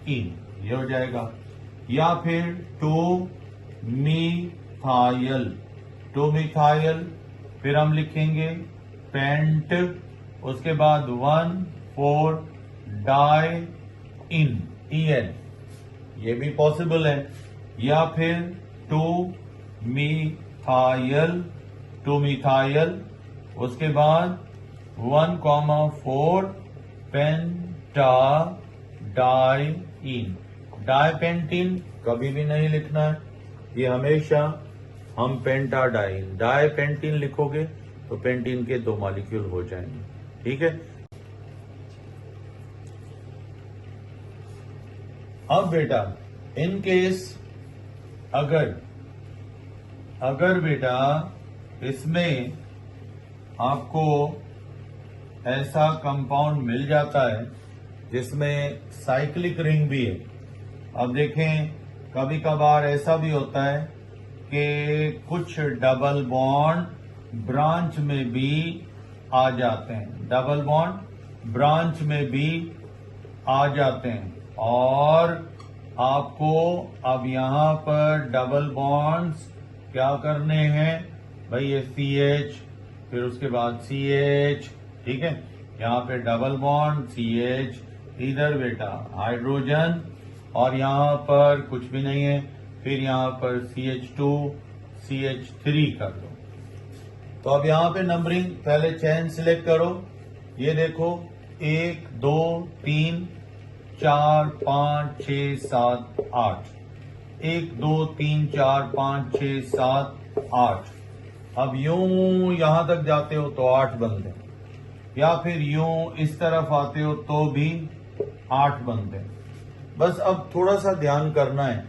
इन, ये हो जाएगा। या फिर 2 मिथाइल, फिर हम लिखेंगे पेंट, उसके बाद 1,4 डाई इन, EN, ये भी पॉसिबल है। या फिर 2 मिथाइल, उसके बाद 1,4 पेंटा डाई इन, डाईपेंटीन कभी भी नहीं लिखना है, ये हमेशा हम पेंटाडाइन, डाईपेंटीन लिखोगे तो पेंटीन के 2 मॉलिक्यूल हो जाएंगे। ठीक है। अब बेटा इन केस अगर बेटा इसमें आपको ऐसा कंपाउंड मिल जाता है जिसमें साइक्लिक रिंग भी है। अब देखें कभी कभार ऐसा भी होता है कि कुछ डबल बॉन्ड ब्रांच में भी आ जाते हैं, डबल बॉन्ड ब्रांच में भी आ जाते हैं, और आपको अब यहां पर डबल बॉन्ड्स क्या करने हैं भाई, ये CH, फिर उसके बाद CH, ठीक है, यहाँ पे डबल बॉन्ड CH, इधर बेटा हाइड्रोजन, और यहाँ पर कुछ भी नहीं है, फिर यहाँ पर CH2 CH3 कर दो। तो अब यहाँ पे नंबरिंग पहले चेन सिलेक्ट करो, ये देखो 1 2 3 4 5 6 7 8, 1 2 3 4 5 6 7 8। अब यूं यहां तक जाते हो तो 8 बनते हैं, या फिर यूं इस तरफ आते हो तो भी 8 बनते हैं। बस अब थोड़ा सा ध्यान करना है,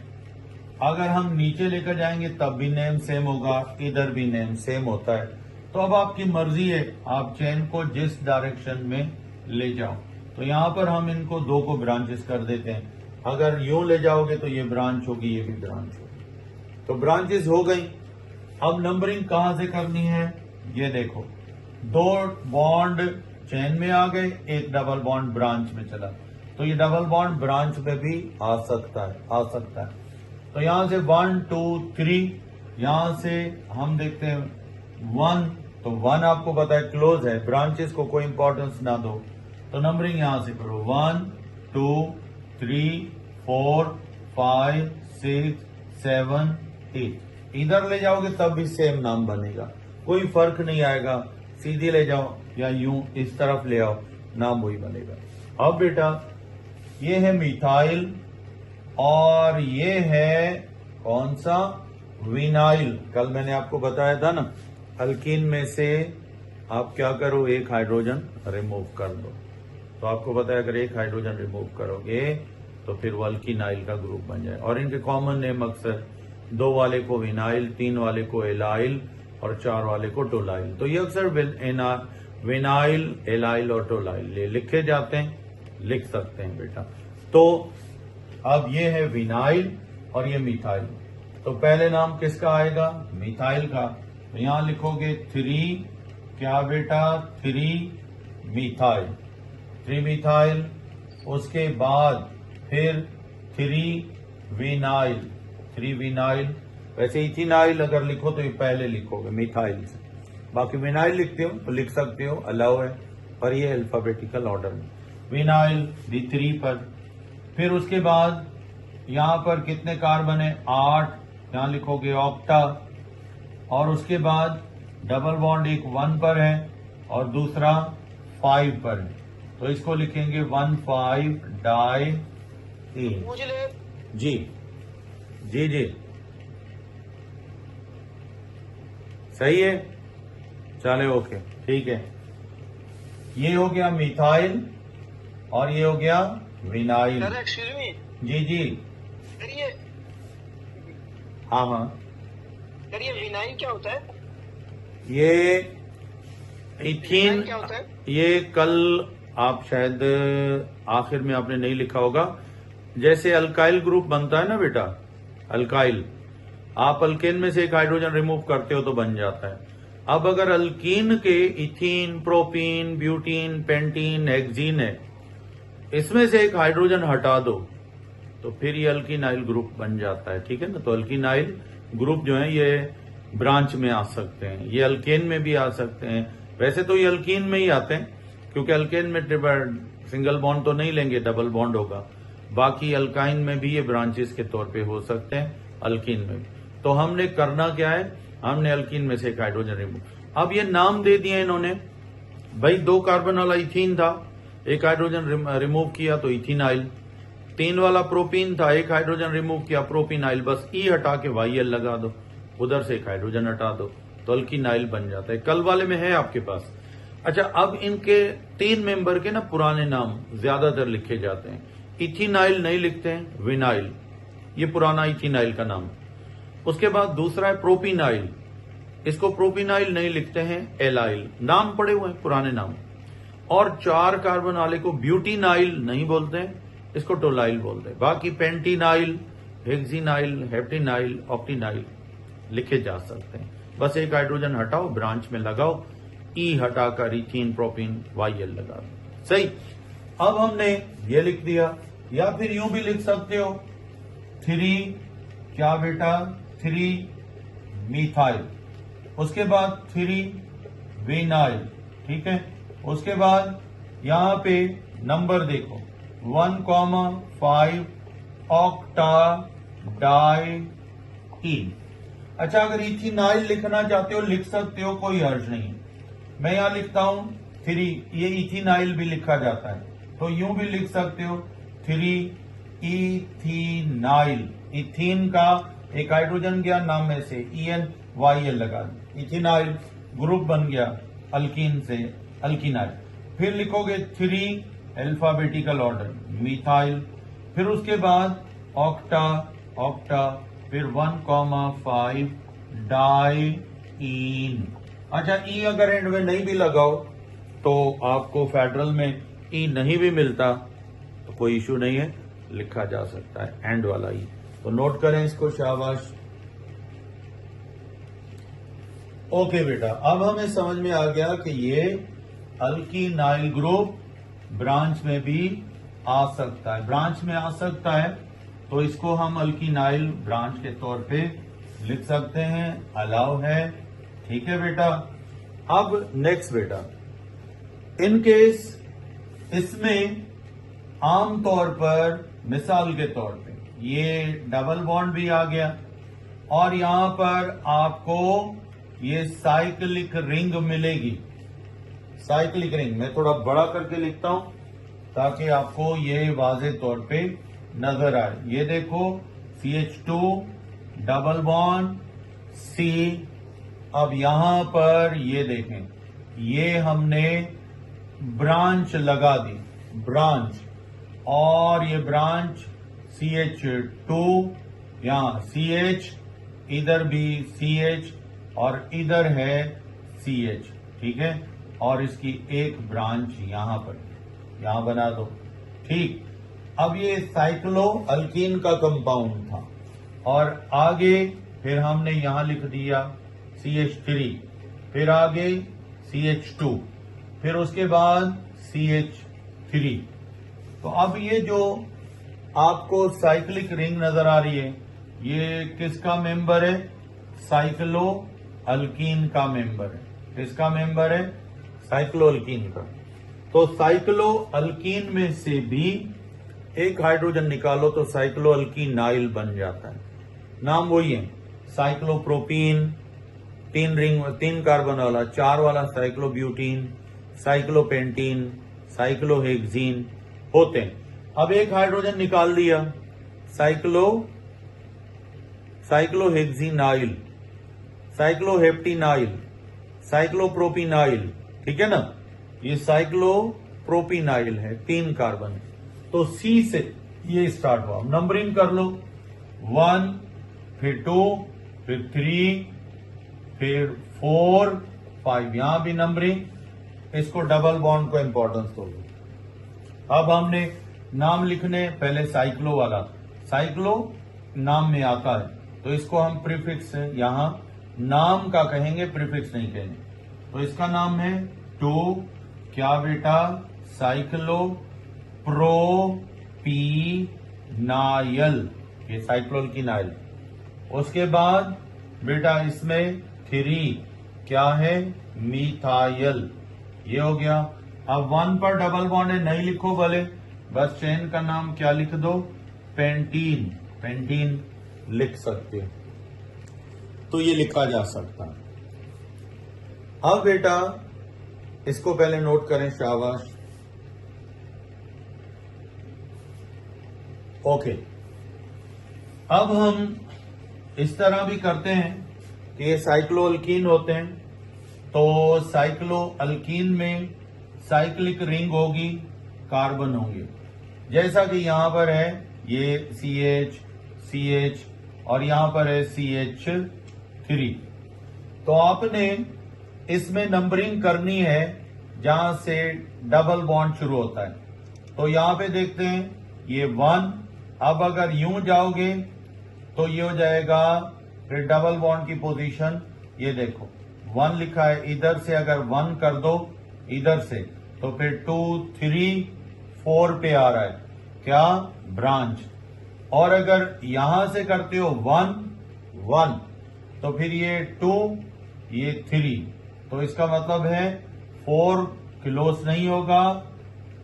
अगर हम नीचे लेकर जाएंगे तब भी नेम सेम होगा, इधर भी नेम सेम होता है। तो अब आपकी मर्जी है, आप चेन को जिस डायरेक्शन में ले जाओ। तो यहाँ पर हम इनको 2 को ब्रांचेस कर देते हैं। अगर यूं ले जाओगे तो ये ब्रांच होगी, ये भी ब्रांच होगी, तो ब्रांचेस हो गई। अब नंबरिंग कहां से करनी है, ये देखो 2 बॉन्ड चेन में आ गए, 1 डबल बॉन्ड ब्रांच में चला, तो ये डबल बॉन्ड ब्रांच में भी आ सकता है। तो यहां से 1 2 3, यहां से हम देखते हैं 1, तो 1 आपको पता है क्लोज है, ब्रांचेस को कोई इंपॉर्टेंस ना दो, तो नंबरिंग यहां से करो 1 2 3 4 5 6 7 8। इधर ले जाओगे तब भी सेम नाम बनेगा, कोई फर्क नहीं आएगा। सीधे ले जाओ या यूं इस तरफ ले आओ, नाम वही बनेगा। अब बेटा ये है मिथाइल और ये है कौन सा, विनाइल। कल मैंने आपको बताया था ना, अल्कीन में से आप क्या करो, एक हाइड्रोजन रिमूव कर दो। तो आपको पता है अगर एक हाइड्रोजन रिमूव करोगे तो फिर वो अल्कीनाइल का ग्रुप बन जाए। और इनके कॉमन नेम अक्सर 2 वाले को विनाइल, 3 वाले को एलाइल और 4 वाले को टोलाइल। तो ये अक्सर विनाइल, एलाइल और टोलाइल ये लिखे जाते हैं, लिख सकते हैं बेटा। तो अब ये है विनाइल और ये मिथाइल। तो पहले नाम किसका आएगा, मिथाइल का। तो यहां लिखोगे 3 क्या बेटा, 3 मिथाइल, 3 मिथाइल। उसके बाद फिर 3 विनाइल, 3 विनाइल। वैसे इथिनाइल अगर लिखो तो ये पहले लिखोगे मिथाइल से, बाकी विनाइल लिखते हो तो लिख सकते हो, अलाउ है, पर ये अल्फाबेटिकल ऑर्डर में। विनाइल भी 3 पर। फिर उसके बाद यहां पर कितने कार्बन है, 8, यहां लिखोगे ऑक्टा। और उसके बाद डबल बॉन्ड एक 1 पर है और दूसरा 5 पर है, तो इसको लिखेंगे 1,5 डाई इन। जी जी जी सही है, चले ओके ठीक है। ये हो गया मिथाइल और ये हो गया विनाइल। एक्सक्यूज मी, जी जी सर ये हाँ हाँ, सर ये विनाइल क्या होता है? ये इथीन, क्या होता है? ये कल आप शायद आखिर में आपने नहीं लिखा होगा, जैसे अल्काइल ग्रुप बनता है ना बेटा, अल्काइल, आप अल्केन में से एक हाइड्रोजन रिमूव करते हो तो बन जाता है। अब अगर अल्कीन के ethene, propene, butene, pentene, hexene है, इसमें से एक हाइड्रोजन हटा दो तो फिर ये अल्कीनाइल ग्रुप बन जाता है, ठीक है ना। तो अल्कीनाइल ग्रुप जो है ये ब्रांच में आ सकते हैं, ये अल्केन में भी आ सकते हैं। वैसे तो ये अल्कीन में ही आते हैं क्योंकि अल्केन में सिंगल बॉन्ड तो नहीं लेंगे, डबल बॉन्ड होगा। बाकी अल्काइन में भी ये ब्रांचेस के तौर पे हो सकते हैं, अल्कीन में भी। तो हमने करना क्या है, हमने अल्कीन में से एक हाइड्रोजन रिमूव। अब ये नाम दे दिए इन्होंने, भाई 2 कार्बन वाला इथीन था, एक हाइड्रोजन रिमूव किया तो इथिनाइल। 3 वाला प्रोपीन था, एक हाइड्रोजन रिमूव किया प्रोपीनाइल, बस ई हटा के वाईएल लगा दो, उधर से एक हाइड्रोजन हटा दो तो अल्कीनाइल बन जाता है। कल वाले में है आपके पास। अच्छा, अब इनके 3 मेंबर के ना पुराने नाम ज्यादातर लिखे जाते हैं। इथिनाइल नहीं लिखते हैं, विनाइल, ये पुराना इथिनाइल का नाम। उसके बाद दूसरा है प्रोपीनाइल, इसको प्रोपीनाइल नहीं लिखते हैं, एलाइल, नाम पड़े हुए हैं पुराने नाम। और 4 कार्बन वाले को ब्यूटीनाइल नहीं बोलते हैं, इसको टोलाइल बोलते हैं। बाकी पेंटीनाइल, हेक्सीनाइल, हेप्टीनाइल, ऑक्टीनाइल लिखे जा सकते हैं। बस एक हाइड्रोजन हटाओ, ब्रांच में लगाओ, ई हटाकर इथीन, प्रोपीन, वाईएल लगा दो, सही। अब हमने ये लिख दिया, या फिर यूं भी लिख सकते हो 3 क्या बेटा, 3 मिथाइल, उसके बाद 3 विनाइल, ठीक है। उसके बाद यहां पे नंबर देखो 1,5 ऑक्टा डाई इन। अच्छा, अगर इथिनाइल लिखना चाहते हो लिख सकते हो, कोई हर्ज नहीं। मैं यहां लिखता हूं 3, ये इथिनाइल भी लिखा जाता है, तो यूं भी लिख सकते हो 3 इथिनाइल। इथीन का एक हाइड्रोजन गया नाम में से, EN YL लगा दो, इथिनाइल ग्रुप बन गया अल्कीन से अल्कीनाइल। फिर लिखोगे 3 अल्फाबेटिकल ऑर्डर मिथाइल, फिर उसके बाद ऑक्टा, ऑक्टा, फिर 1,5 डाई इन। अच्छा, ई अगर एंड में नहीं भी लगाओ तो आपको फेडरल में ई नहीं भी मिलता तो कोई इश्यू नहीं है, लिखा जा सकता है एंड वाला ई। तो नोट करें इसको, शाबाश। ओके बेटा, अब हमें समझ में आ गया कि ये अल्कीनाइल ग्रुप ब्रांच में भी आ सकता है, ब्रांच में आ सकता है, तो इसको हम अल्कीनाइल ब्रांच के तौर पे लिख सकते हैं, अलाउ है, ठीक है बेटा। अब नेक्स्ट बेटा, इन केस इसमें आमतौर पर मिसाल के तौर पे ये डबल बॉन्ड भी आ गया और यहां पर आपको ये साइक्लिक रिंग मिलेगी। साइक्लिक रिंग मैं थोड़ा बड़ा करके लिखता हूं ताकि आपको ये वाज़े तौर पे नजर आए। ये देखो CH2 डबल बॉन्ड C। अब यहां पर ये देखें, ये हमने ब्रांच लगा दी, ब्रांच, और ये ब्रांच CH2, यहां CH, इधर भी CH और इधर है CH, ठीक है। और इसकी एक ब्रांच यहां पर, यहां बना दो, ठीक। अब ये साइक्लो अल्कीन का कंपाउंड था और आगे फिर हमने यहां लिख दिया CH3, फिर आगे CH2, फिर उसके बाद CH3। तो अब ये जो आपको साइक्लिक रिंग नजर आ रही है, ये किसका मेंबर है? साइक्लो अल्कीन का मेंबर है। किसका मेंबर है? साइक्लो अल्कीन का। तो साइक्लो अल्कीन में से भी एक हाइड्रोजन निकालो तो साइक्लो अल्कीनाइल बन जाता है। नाम वही है, साइक्लोप्रोपीन, 3 कार्बन वाला, 4 वाला साइक्लोब्यूटीन, साइक्लोपेंटीन, साइक्लोहेक्सीन होते हैं। अब एक हाइड्रोजन निकाल दिया, साइक्लोहेक्सीनाइल, साइक्लोहेप्टिनाइल, साइक्लोप्रोपिनाइल, ठीक है ना। ये साइक्लोप्रोपिनाइल है, 3 कार्बन। तो C से ये स्टार्ट हुआ। नंबरिंग कर लो, 1, फिर 2, फिर 3, फिर 4, 5। यहां भी नंबरिंग। इसको डबल बॉन्ड को इंपॉर्टेंस दो। अब हमने नाम लिखने, पहले साइक्लो वाला, साइक्लो नाम में आता है तो इसको हम प्रीफिक्स यहां नाम का कहेंगे, प्रीफिक्स नहीं कहेंगे। तो इसका नाम है 2, क्या बेटा? साइक्लो प्रोपीनाइल, ये साइक्लोअल्कीनाइल। उसके बाद बेटा इसमें 3 क्या है? मिथाइल, ये हो गया। अब 1 पर डबल बॉन्ड है, नहीं लिखो भले, बस चेन का नाम क्या लिख दो? पेंटीन, पेंटीन लिख सकते हो, तो ये लिखा जा सकता है। अब बेटा इसको पहले नोट करें, शाबाश। ओके, अब हम इस तरह भी करते हैं कि ये साइक्लोअल्कीन होते हैं, तो साइक्लोअल्कीन में साइक्लिक रिंग होगी, कार्बन होंगे, जैसा कि यहां पर है ये CH, CH और यहां पर है CH3। तो आपने इसमें नंबरिंग करनी है जहां से डबल बॉन्ड शुरू होता है। तो यहां पे देखते हैं ये 1। अब अगर यूं जाओगे तो ये हो जाएगा, फिर डबल बॉन्ड की पोजीशन ये देखो, 1 लिखा है, इधर से अगर 1 कर दो इधर से तो फिर 2, 3, 4 पे आ रहा है, क्या? ब्रांच। और अगर यहां से करते हो 1, 1 तो फिर ये 2, ये 3, तो इसका मतलब है 4 क्लोज नहीं होगा,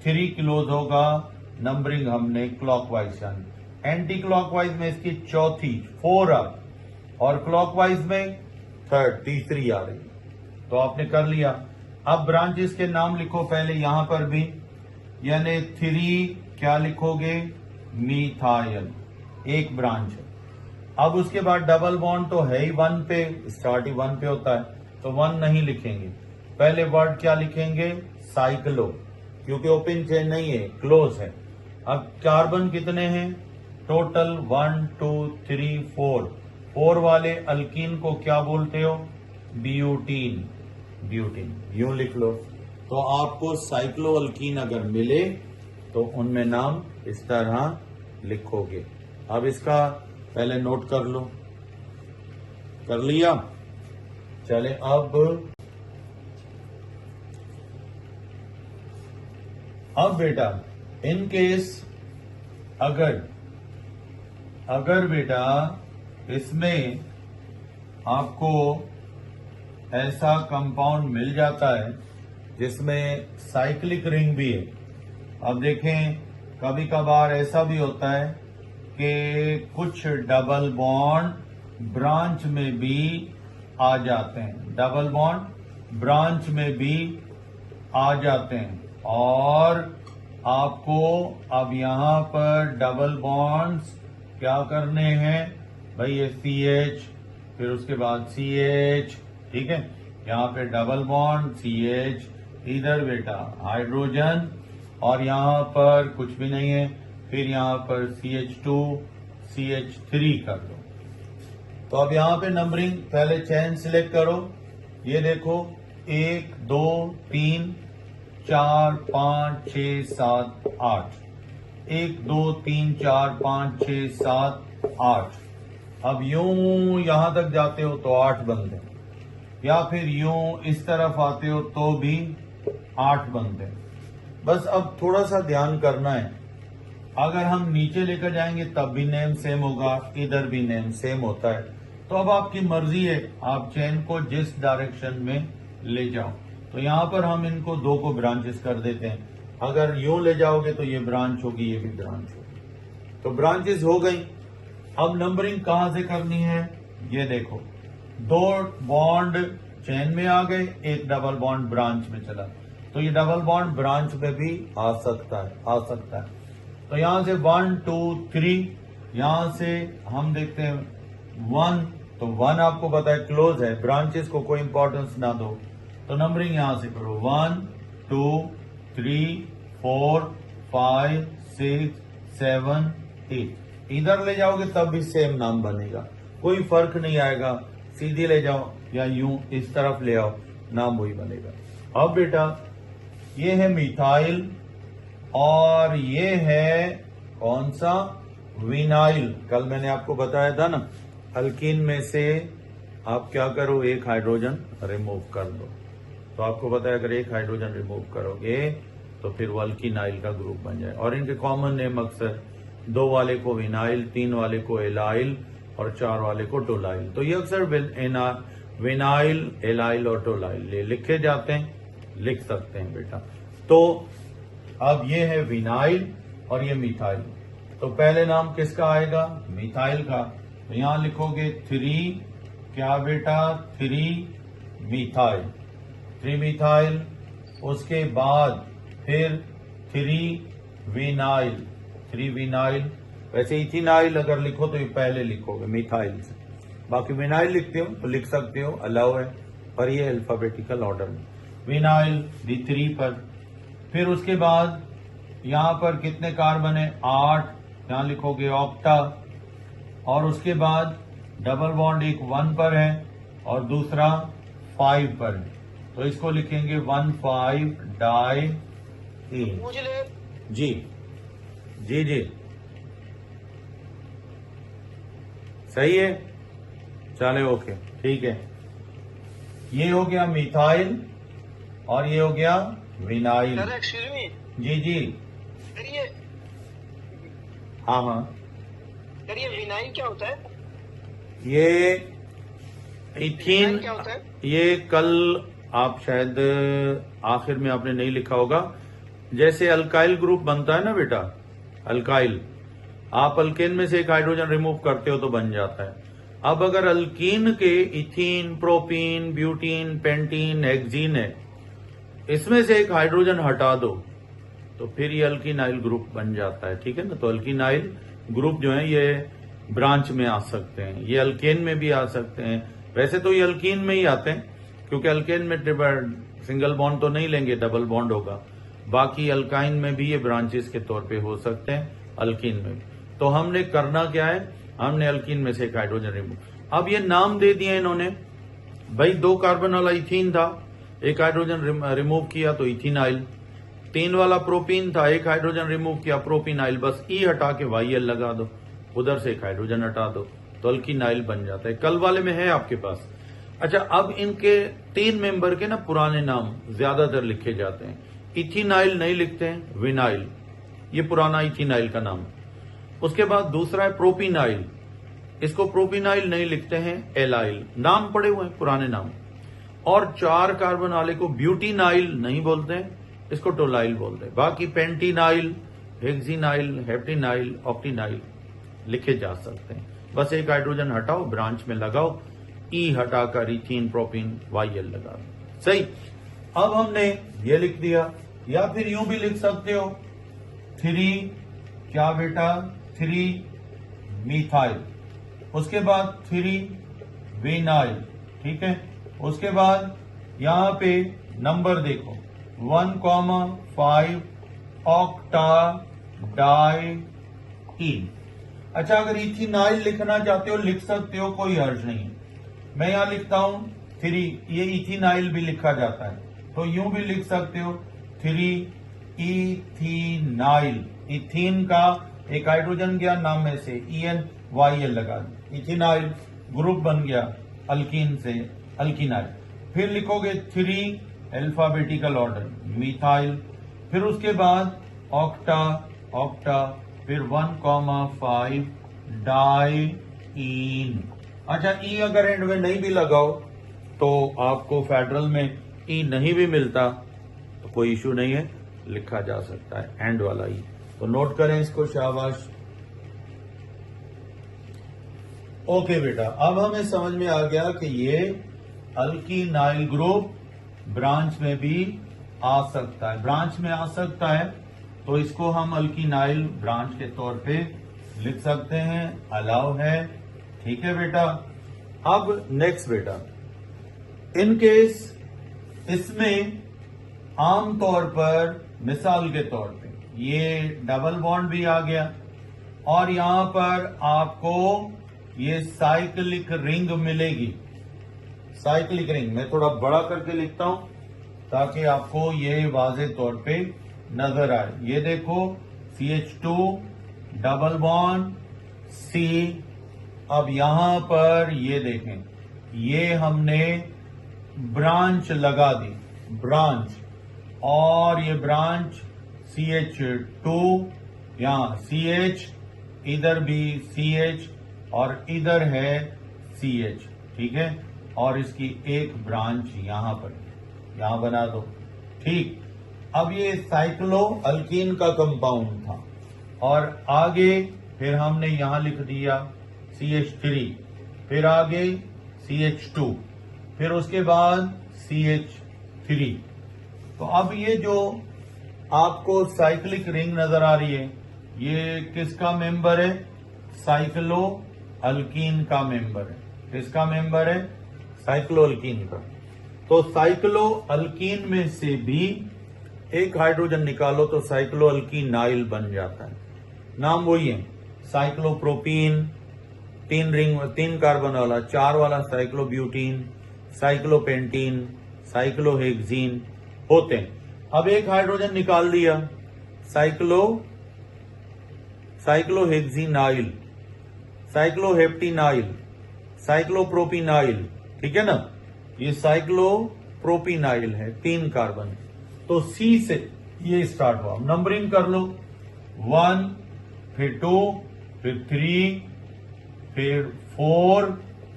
3 क्लोज होगा। नंबरिंग हमने क्लॉकवाइज जानी, एंटी क्लॉकवाइज में इसकी चौथी 4 आ, और क्लॉकवाइज में 3rd, तीसरी आ रही। तो आपने कर लिया। अब ब्रांचेस के नाम लिखो पहले यहां पर भी, यानी 3 क्या लिखोगे? मिथाइल, एक ब्रांच है। अब उसके बाद डबल बॉन्ड तो है ही 1 पे, स्टार्ट ही 1 पे होता है, तो 1 नहीं लिखेंगे। पहले वर्ड क्या लिखेंगे? साइक्लो, क्योंकि ओपन चेन नहीं है, क्लोज है। अब कार्बन कितने हैं टोटल? 1, 2, 3, 4। 4 वाले अल्कीन को क्या बोलते हो? ब्यूटीन, ब्यूटीन, यूं लिख लो। तो आपको साइक्लो अल्कीन अगर मिले तो उनमें नाम इस तरह लिखोगे। अब इसका पहले नोट कर लो, कर लिया? चले अब बेटा इन केस अगर बेटा इसमें आपको ऐसा कंपाउंड मिल जाता है जिसमें साइक्लिक रिंग भी है। अब देखें कभी कभार ऐसा भी होता है कि कुछ डबल बॉन्ड ब्रांच में भी आ जाते हैं, डबल बॉन्ड ब्रांच में भी आ जाते हैं। और आपको अब यहां पर डबल बॉन्ड्स क्या करने हैं भाई, ये CH, फिर उसके बाद CH, ठीक है, यहाँ पे डबल बॉन्ड CH, इधर बेटा हाइड्रोजन, और यहाँ पर कुछ भी नहीं है, फिर यहाँ पर CH2 CH3 कर दो। तो अब यहाँ पे नंबरिंग, पहले चेन सिलेक्ट करो, ये देखो 1 2 3 4 5 6 7 8, 1 2 3 4 5 6 7 8। अब यूं यहां तक जाते हो तो 8 बनते हैं, या फिर यूं इस तरफ आते हो तो भी 8 बनते हैं। बस अब थोड़ा सा ध्यान करना है, अगर हम नीचे लेकर जाएंगे तब भी नेम सेम होगा, इधर भी नेम सेम होता है। तो अब आपकी मर्जी है, आप चेन को जिस डायरेक्शन में ले जाओ। तो यहां पर हम इनको 2 को ब्रांचेस कर देते हैं, अगर यूं ले जाओगे तो ये ब्रांच होगी, ये भी ब्रांच होगी। तो ब्रांचेस हो गई। अब नंबरिंग कहां से करनी है, ये देखो 2 बॉन्ड चेन में आ गए, एक डबल बॉन्ड ब्रांच में चला, तो ये डबल बॉन्ड ब्रांच में भी आ सकता है। तो यहां से 1 2 3, यहां से हम देखते हैं 1, तो 1 आपको पता है क्लोज है, ब्रांचेस को कोई इंपॉर्टेंस ना दो, तो नंबरिंग यहां से करो 1 2 3 4 5 6 7 8। इधर ले जाओगे तब भी सेम नाम बनेगा, कोई फर्क नहीं आएगा, सीधी ले जाओ या यूं इस तरफ ले आओ, नाम वही बनेगा। अब बेटा ये है मिथाइल, और ये है कौन सा, विनाइल। कल मैंने आपको बताया था ना, अल्कीन में से आप क्या करो, एक हाइड्रोजन रिमूव कर दो। तो आपको पता है अगर एक हाइड्रोजन रिमूव करोगे तो फिर वो अल्कीनाइल का ग्रुप बन जाए। और इनके कॉमन नेम अक्सर 2 वाले को विनाइल, 3 वाले को एलाइल और 4 वाले को टोलाइल। तो ये अक्सर विनाइल, एलाइल और टोलाइल ये लिखे जाते हैं, लिख सकते हैं बेटा। तो अब ये है विनाइल और ये मिथाइल। तो पहले नाम किसका आएगा, मिथाइल का। तो यहां लिखोगे 3 क्या बेटा, 3 मिथाइल, 3 मिथाइल। उसके बाद फिर 3 विनाइल, 3 विनाइल। वैसे इथिनाइल अगर लिखो तो ये पहले लिखोगे मिथाइल से, बाकी विनाइल लिखते हो तो लिख सकते हो, अलाउ है, पर ये अल्फाबेटिकल ऑर्डर में। विनाइल D3 पर, फिर उसके बाद यहां पर कितने कार्बन है, 8, यहां लिखोगे ऑक्टा। और उसके बाद डबल बॉन्ड एक 1 पर है और दूसरा 5 पर है, तो इसको लिखेंगे 1,5 डाई इन। जी जी जी सही है, चले ओके ठीक है। ये हो गया मिथाइल और ये हो गया विनाइल। एक्सक्यूज मी, जी जी सर ये हाँ सर ये विनाइल क्या होता है? ये इथीन, क्या होता है? ये कल आप शायद आखिर में आपने नहीं लिखा होगा, जैसे अल्काइल ग्रुप बनता है ना बेटा, अल्काइल, आप अल्केन में से एक हाइड्रोजन रिमूव करते हो तो बन जाता है। अब अगर अल्कीन के ethene, propene, butene, pentene, hexene है, इसमें से एक हाइड्रोजन हटा दो तो फिर ये अल्कीनाइल ग्रुप बन जाता है, ठीक है ना। तो अल्कीनाइल ग्रुप जो है ये ब्रांच में आ सकते हैं, ये अल्केन में भी आ सकते हैं। वैसे तो ये अल्कीन में ही आते हैं, क्योंकि अल्केन में सिंगल बॉन्ड तो नहीं लेंगे, डबल बॉन्ड होगा। बाकी अल्काइन में भी ये ब्रांचेस के तौर पे हो सकते हैं, अल्कीन में भी। तो हमने करना क्या है, हमने अल्कीन में से एक हाइड्रोजन रिमूव। अब ये नाम दे दिए इन्होंने, भाई 2 कार्बन वाला इथीन था, एक हाइड्रोजन रिमूव किया तो इथिनाइल। 3 वाला प्रोपीन था, एक हाइड्रोजन रिमूव किया, प्रोपीनाइल। बस ई हटा के YL लगा दो, उधर से एक हाइड्रोजन हटा दो तो अल्कीनाइल बन जाता है। कल वाले में है आपके पास। अच्छा, अब इनके 3 मेंबर के ना पुराने नाम ज्यादातर लिखे जाते हैं। इथिनाइल नहीं लिखते हैं, विनाइल, ये पुराना इथिनाइल का नाम। उसके बाद दूसरा है प्रोपीनाइल, इसको प्रोपीनाइल नहीं लिखते हैं, एलाइल, नाम पड़े हुए हैं पुराने नाम। और 4 कार्बन वाले को ब्यूटीनाइल नहीं बोलते हैं, इसको टोलाइल बोलते हैं। बाकी पेंटीनाइल, हेक्सीनाइल, हेप्टीनाइल, ऑक्टीनाइल लिखे जा सकते हैं। बस एक हाइड्रोजन हटाओ, ब्रांच में लगाओ, ई हटाकर इथीन प्रोपीन YL लगा दो। सही। अब हमने ये लिख दिया, या फिर यूं भी लिख सकते हो 3 क्या बेटा 3 मिथाइल, उसके बाद 3 विनाइल, ठीक है। उसके बाद यहां पे नंबर देखो 1,5 ऑक्टा डाई। अच्छा, अगर इथिनाइल लिखना चाहते हो लिख सकते हो, कोई हर्ज नहीं। मैं यहां लिखता हूं 3, ये इथिनाइल भी लिखा जाता है, तो यूं भी लिख सकते हो 3 इथिनाइल। इथीन का एक हाइड्रोजन गया नाम में से, EN लगा दी, इथिनाइल ग्रुप बन गया अल्कीन से अल्कीनाइल। फिर लिखोगे 3 अल्फाबेटिकल ऑर्डर मिथाइल, फिर उसके बाद ऑक्टा ऑक्टा, फिर 1,5 डाईन। अच्छा, ई अगर एंड में नहीं भी लगाओ तो आपको फेडरल में ई नहीं भी मिलता तो कोई इश्यू नहीं है, लिखा जा सकता है एंड वाला ई। तो नोट करें इसको, शाबाश। ओके बेटा, अब हमें समझ में आ गया कि ये अल्कीनाइल ग्रुप ब्रांच में भी आ सकता है, ब्रांच में आ सकता है, तो इसको हम अल्कीनाइल ब्रांच के तौर पे लिख सकते हैं, अलाउ है, ठीक है बेटा। अब नेक्स्ट बेटा, इन केस इसमें आमतौर पर मिसाल के तौर पे ये डबल बॉन्ड भी आ गया और यहां पर आपको ये साइक्लिक रिंग मिलेगी, साइक्लिक रिंग। मैं थोड़ा बड़ा करके लिखता हूं ताकि आपको ये वाज़े तौर पे नजर आए। ये देखो CH2 डबल बॉन्ड C। अब यहां पर ये देखें, ये हमने ब्रांच लगा दी, ब्रांच, और ये ब्रांच CH2, यहां CH, इधर भी CH और इधर है CH, ठीक है। और इसकी एक ब्रांच यहां पर, यहां बना दो, ठीक। अब ये साइक्लो अल्कीन का कंपाउंड था और आगे फिर हमने यहां लिख दिया CH3, फिर आगे CH2, फिर उसके बाद CH3। तो अब ये जो आपको साइक्लिक रिंग नजर आ रही है, ये किसका मेंबर है? साइक्लो अल्कीन का मेंबर है। किसका मेंबर है? साइक्लो अल्कीन का। तो साइक्लो अल्कीन में से भी एक हाइड्रोजन निकालो तो साइक्लो अल्कीनाइल बन जाता है। नाम वही है, साइक्लोप्रोपीन, 3 कार्बन वाला, 4 वाला साइक्लोब्यूटीन, साइक्लोपेंटीन, साइक्लोहेक्सीन होते हैं। अब एक हाइड्रोजन निकाल दिया, साइक्लोहेक्सीनाइल, साइक्लोहेप्टिनाइल, साइक्लोप्रोपिनाइल, ठीक है ना। ये साइक्लोप्रोपिनाइल है, 3 कार्बन। तो C से ये स्टार्ट हुआ। नंबरिंग कर लो, 1, फिर 2, फिर 3, फिर 4,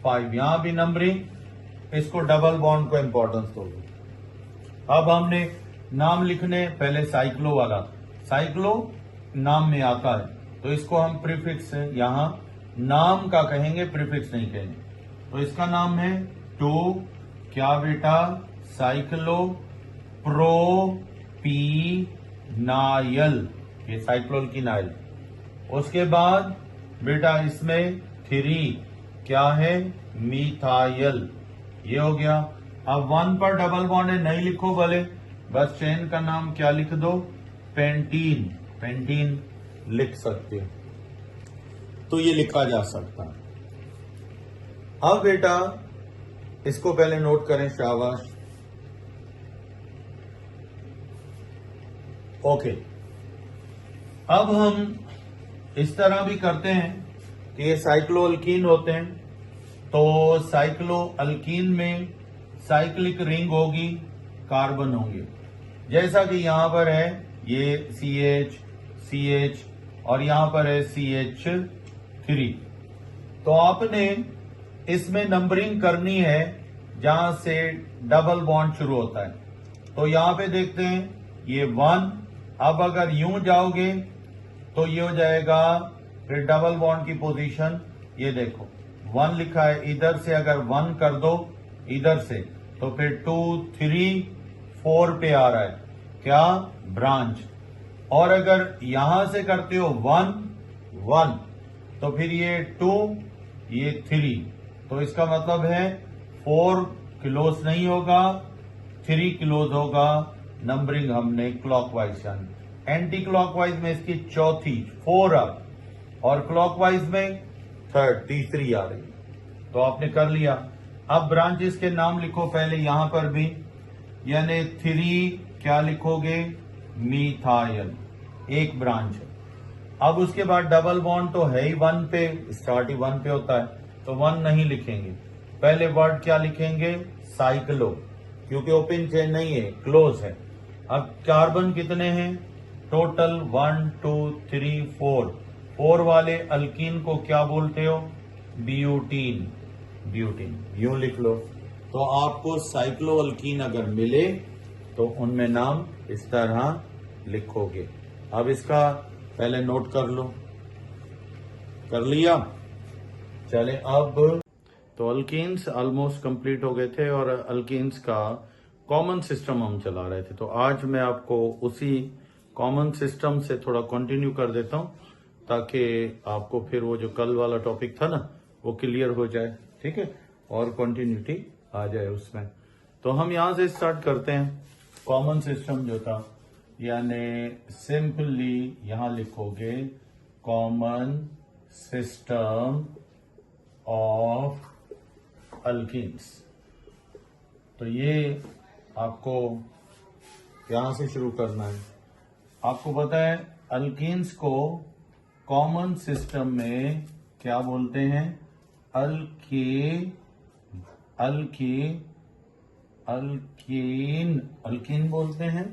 5। यहां भी नंबरिंग, इसको डबल बॉन्ड को इंपॉर्टेंस दो। अब हमने नाम लिखने, पहले साइक्लो वाला, साइक्लो नाम में आता है तो इसको हम प्रीफिक्स यहां नाम का कहेंगे, प्रीफिक्स नहीं कहेंगे। तो इसका नाम है 2 क्या बेटा? साइक्लो प्रोपीनाइल, ये साइक्लोअल्कीनाइल। उसके बाद बेटा इसमें 3 क्या है? मिथाइल, ये हो गया। अब 1 पर डबल बॉन्ड है, नहीं लिखो भले, बस चेन का नाम क्या लिख दो? पेंटीन, पेंटीन लिख सकते हो, तो ये लिखा जा सकता है। अब बेटा इसको पहले नोट करें, शाबाश। ओके, अब हम इस तरह भी करते हैं कि ये साइक्लोअल्कीन होते हैं, तो साइक्लोअल्कीन में साइक्लिक रिंग होगी, कार्बन होंगे, जैसा कि यहां पर है ये CH, CH और यहां पर है CH3। तो आपने इसमें नंबरिंग करनी है जहां से डबल बॉन्ड शुरू होता है। तो यहां पे देखते हैं ये 1। अब अगर यूं जाओगे तो ये हो जाएगा फिर डबल बॉन्ड की पोजीशन ये देखो 1 लिखा है, इधर से अगर 1 कर दो इधर से तो फिर 2 3 4 पे आ रहा है क्या, ब्रांच। और अगर यहां से करते हो 1 1 तो फिर ये 2 ये 3, तो इसका मतलब है 4 क्लोज नहीं होगा, 3 क्लोज होगा। नंबरिंग हमने क्लॉकवाइज जानी, एंटी क्लॉकवाइज में इसकी चौथी 4 अप, और क्लॉकवाइज में थर्ड तीसरी आ रही, तो आपने कर लिया। अब ब्रांचेस के नाम लिखो पहले यहां पर भी, यानी 3 क्या लिखोगे, मीथाइल, एक ब्रांच है। अब उसके बाद डबल बॉन्ड तो है ही 1 पे, स्टार्ट ही 1 पे होता है, तो 1 नहीं लिखेंगे। पहले वर्ड क्या लिखेंगे, साइक्लो, क्योंकि ओपन चेन नहीं है, क्लोज है। अब कार्बन कितने हैं, टोटल 1 2 3 4, 4 वाले अल्कीन को क्या बोलते हो, ब्यूटीन, ब्यूटीन यूं लिख लो। तो आपको साइक्लो अल्कीन अगर मिले तो उनमें नाम इस तरह लिखोगे। अब इसका पहले नोट कर लो, कर लिया। चले अब तो अल्कीन्स ऑलमोस्ट कंप्लीट हो गए थे और अल्कीन्स का कॉमन सिस्टम हम चला रहे थे, तो आज मैं आपको उसी कॉमन सिस्टम से थोड़ा कंटिन्यू कर देता हूं ताकि आपको फिर वो जो कल वाला टॉपिक था ना वो क्लियर हो जाए, ठीक है, और कंटिन्यूटी आ जाए उसमें। तो हम यहां से स्टार्ट करते हैं। कॉमन सिस्टम जो था, यानी सिंपली यहां लिखोगे कॉमन सिस्टम ऑफ अल्कीन्स। तो ये आपको यहां से शुरू करना है। आपको पता है अल्कीन्स को कॉमन सिस्टम में क्या बोलते हैं, अल्कीन बोलते हैं,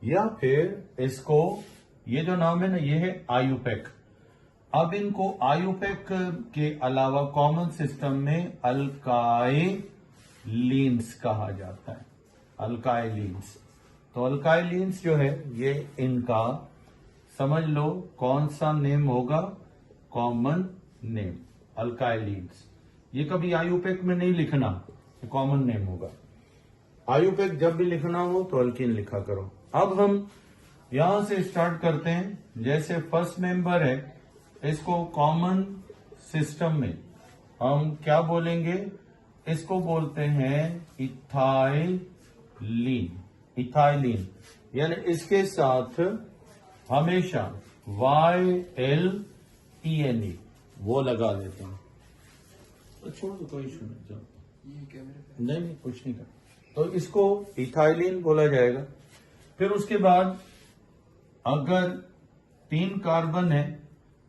या फिर इसको ये जो नाम है ना ये है आयुपेक। अब इनको आयुपेक के अलावा कॉमन सिस्टम में अल्काइलीन्स कहा जाता है, अल्काइलीन्स। तो अल्काइलीन्स जो है ये इनका समझ लो कौन सा नेम होगा, कॉमन नेम अल्काइलीन्स। ये कभी आयुपेक में नहीं लिखना, ये कॉमन नेम होगा। आयुपेक जब भी लिखना हो तो अल्कीन लिखा करो। अब हम यहां से स्टार्ट करते हैं। जैसे फर्स्ट मेंबर है, इसको कॉमन सिस्टम में हम क्या बोलेंगे, इसको बोलते हैं इथाइलीन, इथाइलीन, यानी इसके साथ हमेशा YLENE वो लगा देते हैं। तो छोड़ दो, कोई इशू नहीं, जाओ। नहीं कुछ नहीं कर, तो इसको इथाइलीन बोला जाएगा। फिर उसके बाद अगर 3 कार्बन है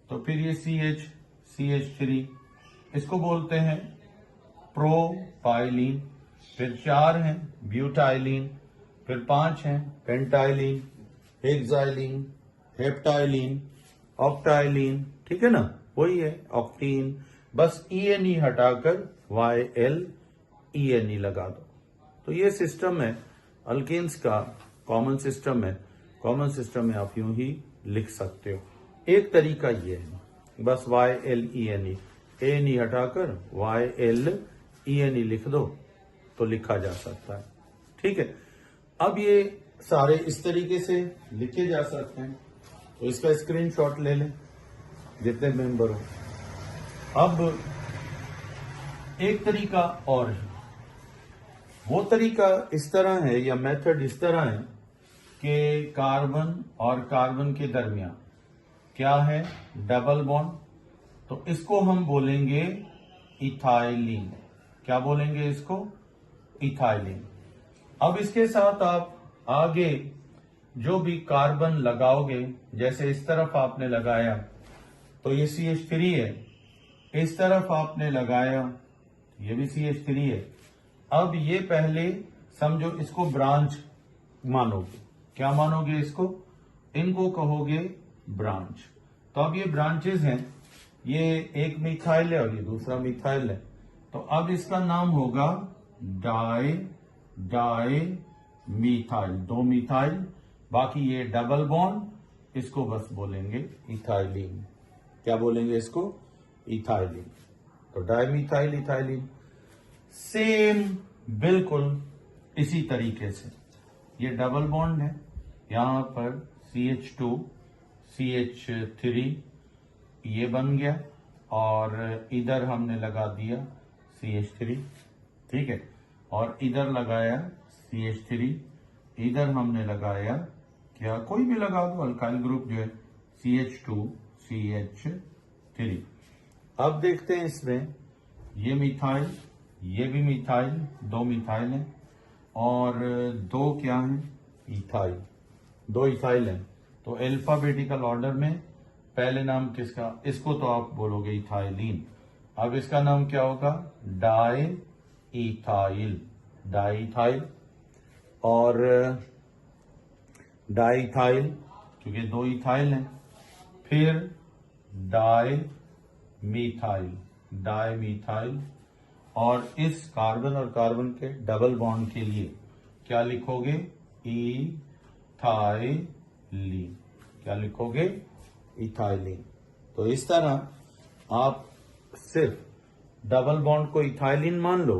तो फिर ये CH3, इसको बोलते हैं प्रोपाइलीन। फिर 4 हैं ब्यूटाइलीन, फिर 5 हैं पेंटाइलीन, हेक्साइलीन, हेप्टाइलीन, ऑक्टाइलीन, ठीक है ना, वही है ऑक्टीन। बस ENE हटाकर YLENE लगा दो। तो ये सिस्टम है अल्कीन्स का, कॉमन सिस्टम है। कॉमन सिस्टम में आप यूं ही लिख सकते हो। एक तरीका ये है, बस YLENE, ANE हटाकर YLENE लिख दो तो लिखा जा सकता है, ठीक है। अब ये सारे इस तरीके से लिखे जा सकते हैं, तो इसका स्क्रीनशॉट ले लें जितने मेंबर हो। अब एक तरीका और है, वो तरीका इस तरह है या मेथड इस तरह है कि कार्बन और कार्बन के दरमियान क्या है, डबल बॉन्ड, तो इसको हम बोलेंगे इथाइलीन। क्या बोलेंगे इसको, इथाइलीन। अब इसके साथ आप आगे जो भी कार्बन लगाओगे, जैसे इस तरफ आपने लगाया तो ये CH3 है, इस तरफ आपने लगाया ये भी CH3 है। अब ये पहले समझो इसको ब्रांच मानोगे, क्या मानोगे इसको, इनको कहोगे ब्रांच। तो अब ये ब्रांचेस हैं, ये एक मिथाइल है और ये दूसरा मिथाइल है, तो अब इसका नाम होगा डाई मिथाइल, 2 मिथाइल। बाकी ये डबल बॉन्ड, इसको बस बोलेंगे इथाइलीन, क्या बोलेंगे इसको? इथाइलिन। तो डायमीथाइल इथाइलिन। सेम बिल्कुल इसी तरीके से ये डबल बॉन्ड है, यहां पर CH2 CH3 ये बन गया और इधर हमने लगा दिया CH3, ठीक है, और इधर लगाया CH3, इधर हमने लगाया क्या, कोई भी लगा दो अल्काइल ग्रुप जो है CH2 CH3। अब देखते हैं इसमें ये मिथाइल, ये भी मिथाइल, दो मिथाइल हैं और दो क्या हैं, इथाइल, दो इथाइल हैं। तो अल्फाबेटिकल ऑर्डर में पहले नाम किसका, इसको तो आप बोलोगे इथाइलिन। अब इसका नाम क्या होगा, डाई इथाइल, डाई इथाइल। और डाई इथाइल क्योंकि दो इथाइल हैं। फिर डाई मिथाइल, डाई मिथाइल। और इस कार्बन और कार्बन के डबल बॉन्ड के लिए क्या लिखोगे, इथाइलिन। क्या लिखोगे, इथाइलिन। तो इस तरह आप सिर्फ डबल बॉन्ड को इथाइलिन मान लो।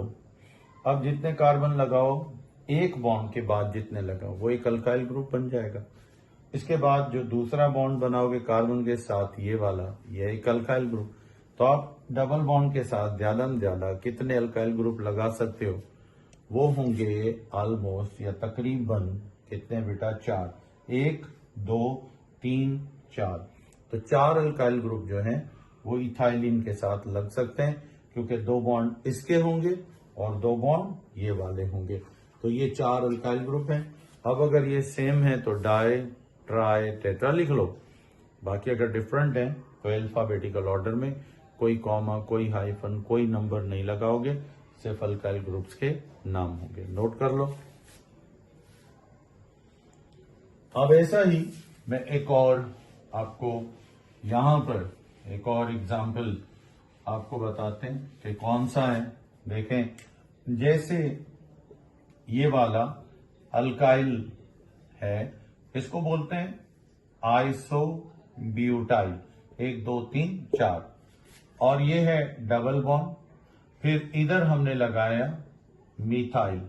अब जितने कार्बन लगाओ एक बॉन्ड के बाद जितने लगाओ वो एक अल्काइल ग्रुप बन जाएगा। इसके बाद जो दूसरा बॉन्ड बनाओगे कार्बन के साथ ये वाला, ये एक अल्काइल ग्रुप। तो आप डबल बॉन्ड के साथ ज्यादा में ज्यादा कितने अल्काइल ग्रुप लगा सकते हो, वो होंगे ऑलमोस्ट या तकरीबन कितने बेटा, 4, 1 2 3 4। तो 4 अल्काइल ग्रुप जो हैं वो इथाइलिन के साथ लग सकते हैं क्योंकि 2 बॉन्ड इसके होंगे और 2 बॉन्ड ये वाले होंगे। तो ये 4 अल्काइल ग्रुप हैं। अब अगर ये सेम है तो डाई ट्राई टेट्रा लिख लो। बाकी अगर डिफरेंट है तो अल्फाबेटिकल ऑर्डर में कोई कॉमा, कोई हाइफन, कोई नंबर नहीं लगाओगे, सिर्फ अल्काइल ग्रुप्स के नाम होंगे। नोट कर लो। अब ऐसा ही मैं एक और आपको यहां पर एक और एग्जाम्पल आपको बताते हैं कि कौन सा है। देखें, जैसे ये वाला अल्काइल है, इसको बोलते हैं आइसोब्यूटाइल, 1 2 3 4। और ये है डबल बॉन्ड। फिर इधर हमने लगाया मिथाइल,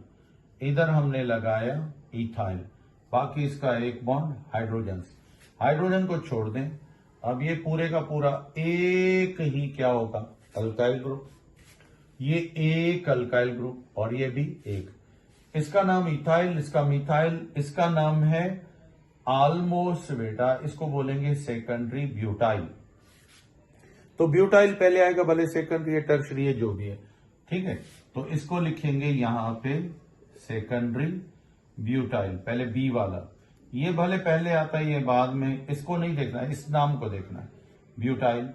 इधर हमने लगाया इथाइल, बाकी इसका एक बॉन्ड हाइड्रोजन। हाइड्रोजन को छोड़ दें। अब ये पूरे का पूरा एक ही क्या होगा, अल्काइल ग्रुप। ये एक अल्काइल ग्रुप और ये भी एक। इसका नाम इथाइल, इसका मिथाइल, इसका नाम है ऑलमोस्ट बेटा, इसको बोलेंगे सेकेंडरी ब्यूटाइल। तो ब्यूटाइल पहले आएगा, भले सेकेंडरी है, टर्शरी है, जो भी है, ठीक है। तो इसको लिखेंगे यहां पे सेकेंडरी ब्यूटाइल, पहले बी वाला। ये भले पहले आता है, ये बाद में, इसको नहीं देखना है, इस नाम को देखना है, ब्यूटाइल।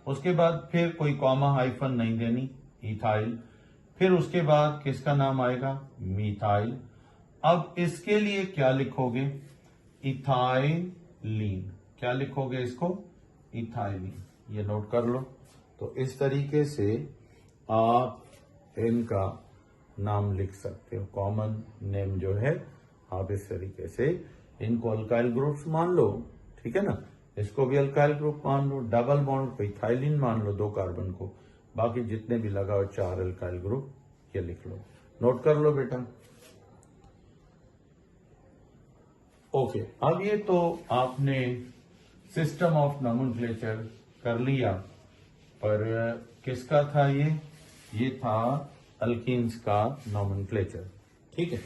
उसके बाद फिर कोई कॉमा हाइफन नहीं देनी, इथाइल। फिर उसके बाद किसका नाम आएगा, मिथाइल। अब इसके लिए क्या लिखोगे, इथाइलिन। क्या लिखोगे इसको, इथाइलिन। ये नोट कर लो। तो इस तरीके से आप इनका नाम लिख सकते हो, कॉमन नेम जो है आप इस तरीके से इनको अल्काइल ग्रुप्स मान लो, ठीक है ना। इसको भी अल्काइल ग्रुप मान लो, डबल बॉन्ड को इथाइलिन मान लो, 2 कार्बन को, बाकी जितने भी लगाओ 4 अल्काइल ग्रुप, ये लिख लो। नोट कर लो बेटा। ओके, अब ये तो आपने सिस्टम ऑफ नोमेनक्लेचर कर लिया, पर किसका था ये था अल्कीन्स का नोमेनक्लेचर, ठीक है।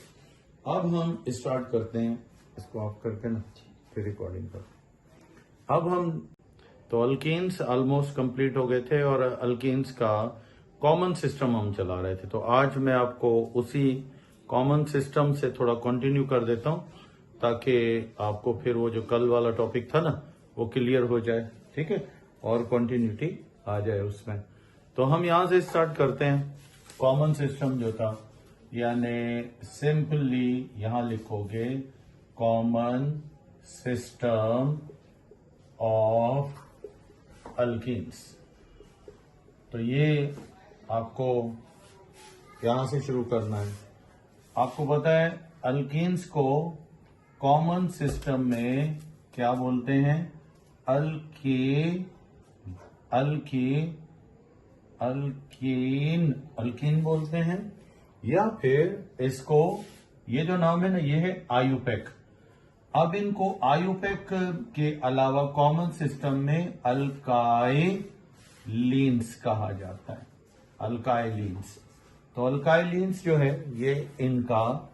अब हम स्टार्ट करते हैं, इसको ऑफ करके ना, फिर रिकॉर्डिंग कर। अब हम तो अल्कीन्स ऑलमोस्ट कंप्लीट हो गए थे और अल्कीन्स का कॉमन सिस्टम हम चला रहे थे। तो आज मैं आपको उसी कॉमन सिस्टम से थोड़ा कंटिन्यू कर देता हूं, ताकि आपको फिर वो जो कल वाला टॉपिक था ना वो क्लियर हो जाए, ठीक है, और कंटिन्यूटी आ जाए उसमें। तो हम यहां से स्टार्ट करते हैं। कॉमन सिस्टम जो था, यानी सिंपली यहां लिखोगे कॉमन सिस्टम ऑफ अल्कीन्स। तो ये आपको यहां से शुरू करना है। आपको पता है अल्कीन्स को कॉमन सिस्टम में क्या बोलते हैं, अल्केन्स अल्कीन बोलते हैं, या फिर इसको, ये जो नाम है ना, ये है आयुपेक। अब इनको आयुपेक के अलावा कॉमन सिस्टम में अल्काइलीन्स कहा जाता है, अल्काइलीन्स। तो अल्काइलीन्स जो है ये इनका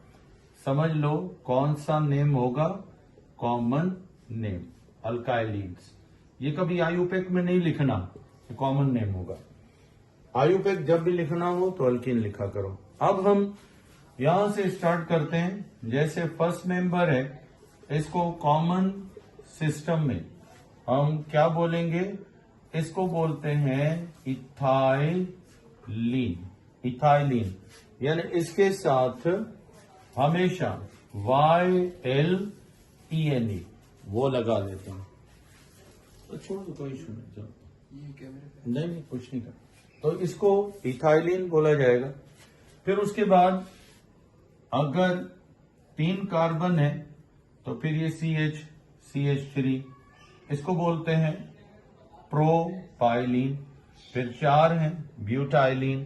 समझ लो कौन सा नेम होगा, कॉमन नेम अल्काइलीन्स। ये कभी आयुपेक में नहीं लिखना, कॉमन नेम होगा। आयुपेक जब भी लिखना हो तो अल्कीन लिखा करो। अब हम यहां से स्टार्ट करते हैं। जैसे फर्स्ट मेंबर है, इसको कॉमन सिस्टम में हम क्या बोलेंगे, इसको बोलते हैं इथाइलीन। इथाइलीन यानी इसके साथ हमेशा YLENE वो लगा लेते हैं। तो छोड़ दो, कोई इशू नहीं, चलो। नहीं कुछ नहीं कर। तो इसको इथाइलीन बोला जाएगा। फिर उसके बाद अगर 3 कार्बन है तो फिर ये CH3, इसको बोलते हैं प्रोपाइलीन। फिर 4 हैं ब्यूटाइलीन,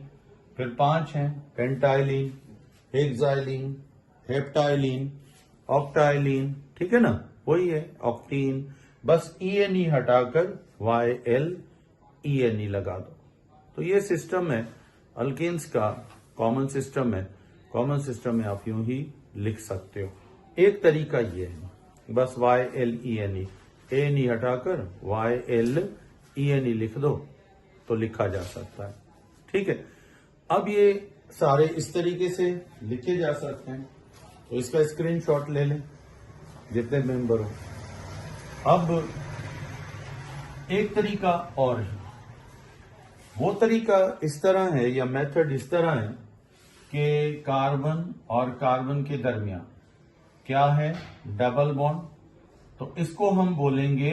फिर 5 हैं पेंटाइलीन, हेक्साइलीन, हेप्टाइलीन, ऑक्टाइलीन, ठीक है ना, वही है ऑक्टीन। बस ENE हटाकर YLENE लगा दो। तो ये सिस्टम है अल्केन्स का, कॉमन सिस्टम है। कॉमन सिस्टम में आप यूं ही लिख सकते हो। एक तरीका ये है, बस YLENE, ANE हटाकर YLENE लिख दो तो लिखा जा सकता है, ठीक है। अब ये सारे इस तरीके से लिखे जा सकते हैं। तो इसका स्क्रीनशॉट ले लें जितने मेंबर हो। अब एक तरीका और है, वो तरीका इस तरह है, या मेथड इस तरह है कि कार्बन और कार्बन के दरमियान क्या है, डबल बॉन्ड। तो इसको हम बोलेंगे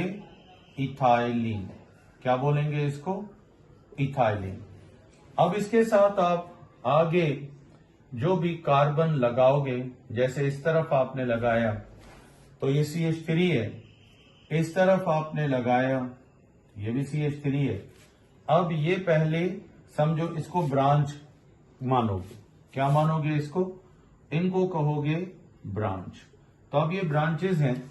इथाइलीन। क्या बोलेंगे इसको, इथाइलीन। अब इसके साथ आप आगे जो भी कार्बन लगाओगे, जैसे इस तरफ आपने लगाया तो ये CH3 है, इस तरफ आपने लगाया ये भी CH3 है। अब ये पहले समझो इसको ब्रांच मानोगे। क्या मानोगे इसको, इनको कहोगे ब्रांच। तो अब ये ब्रांचेस हैं,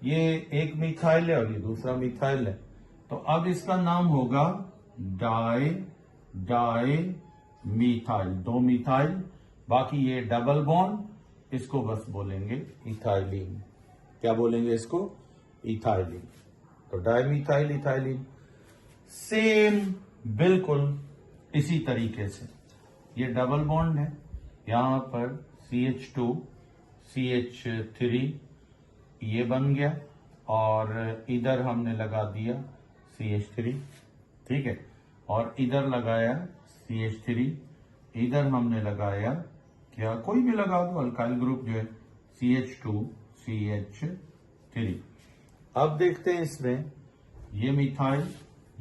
ये एक मिथाइल है और ये दूसरा मिथाइल है। तो अब इसका नाम होगा डाई मिथाइल, 2 मिथाइल। बाकी ये डबल बॉन्ड, इसको बस बोलेंगे इथाइलीन। क्या बोलेंगे इसको, इथाइलीन। तो डाइमिथाइल इथाइलीन। सेम बिल्कुल इसी तरीके से ये डबल बॉन्ड है, यहां पर CH2 CH3 ये बन गया और इधर हमने लगा दिया CH3, ठीक है। और इधर लगाया CH3, इधर हमने लगाया क्या, कोई भी लगा दो अल्काइल ग्रुप जो है CH2 CH3। अब देखते हैं इसमें ये मिथाइल,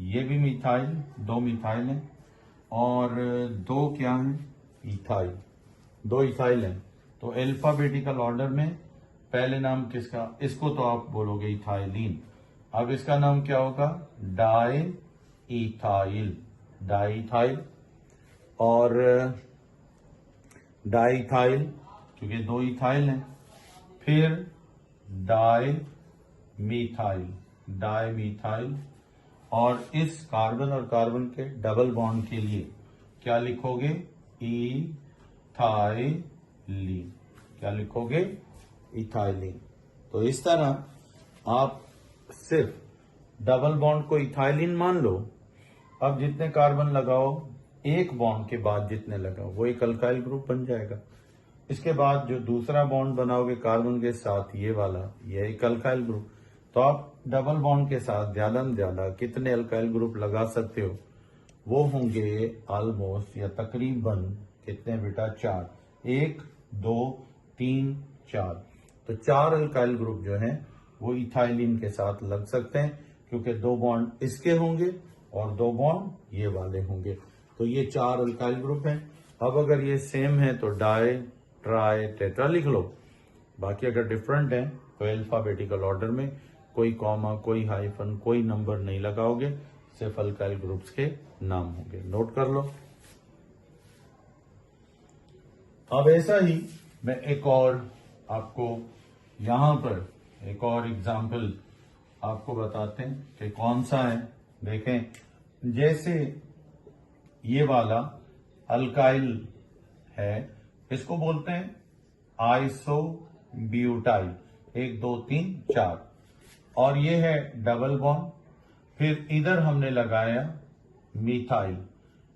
ये भी मिथाइल, 2 मिथाइल हैं और 2 क्या हैं, इथाइल, 2 इथाइल हैं। तो अल्फाबेटिकल ऑर्डर में पहले नाम किसका, इसको तो आप बोलोगे इथाइलीन। अब इसका नाम क्या होगा, डाई इथाइल, डाई इथाइल। और डाई इथाइल क्योंकि 2 इथाइल हैं। फिर डाई मिथाइल, डाई मिथाइल। और इस कार्बन और कार्बन के डबल बॉन्ड के लिए क्या लिखोगे, इथाइलीन। क्या लिखोगे, इथाइलीन। तो इस तरह आप सिर्फ डबल बॉन्ड को इथाइलीन मान लो। अब जितने कार्बन लगाओ, एक बॉन्ड के बाद जितने लगाओ वो एक अल्काइल ग्रुप बन जाएगा। इसके बाद जो दूसरा बॉन्ड बनाओगे कार्बन के साथ, ये वाला, ये एक अल्काइल ग्रुप। तो आप डबल बॉन्ड के साथ ज्यादा से ज्यादा कितने अल्काइल ग्रुप लगा सकते हो, वो होंगे ऑलमोस्ट या तकरीबन कितने बेटा, 4। 1 2 3 4। तो 4 अल्काइल ग्रुप जो हैं वो इथाइलीन के साथ लग सकते हैं, क्योंकि 2 बॉन्ड इसके होंगे और 2 बॉन्ड ये वाले होंगे। तो ये 4 अल्काइल ग्रुप हैं। अब अगर ये सेम है तो डाई ट्राई टेट्रा लिख लो। बाकी अगर डिफरेंट है तो अल्फाबेटिकल ऑर्डर में कोई कॉमा, कोई हाइफन, कोई नंबर नहीं लगाओगे, सिर्फ अल्काइल ग्रुप्स के नाम होंगे। नोट कर लो। अब ऐसा ही मैं एक और आपको यहां पर एक और एग्जाम्पल आपको बताते हैं कि कौन सा है। देखें, जैसे ये वाला अल्काइल है, इसको बोलते हैं आइसोब्यूटाइल, 1 2 3 4, और ये है डबल बॉन्ड। फिर इधर हमने लगाया मिथाइल,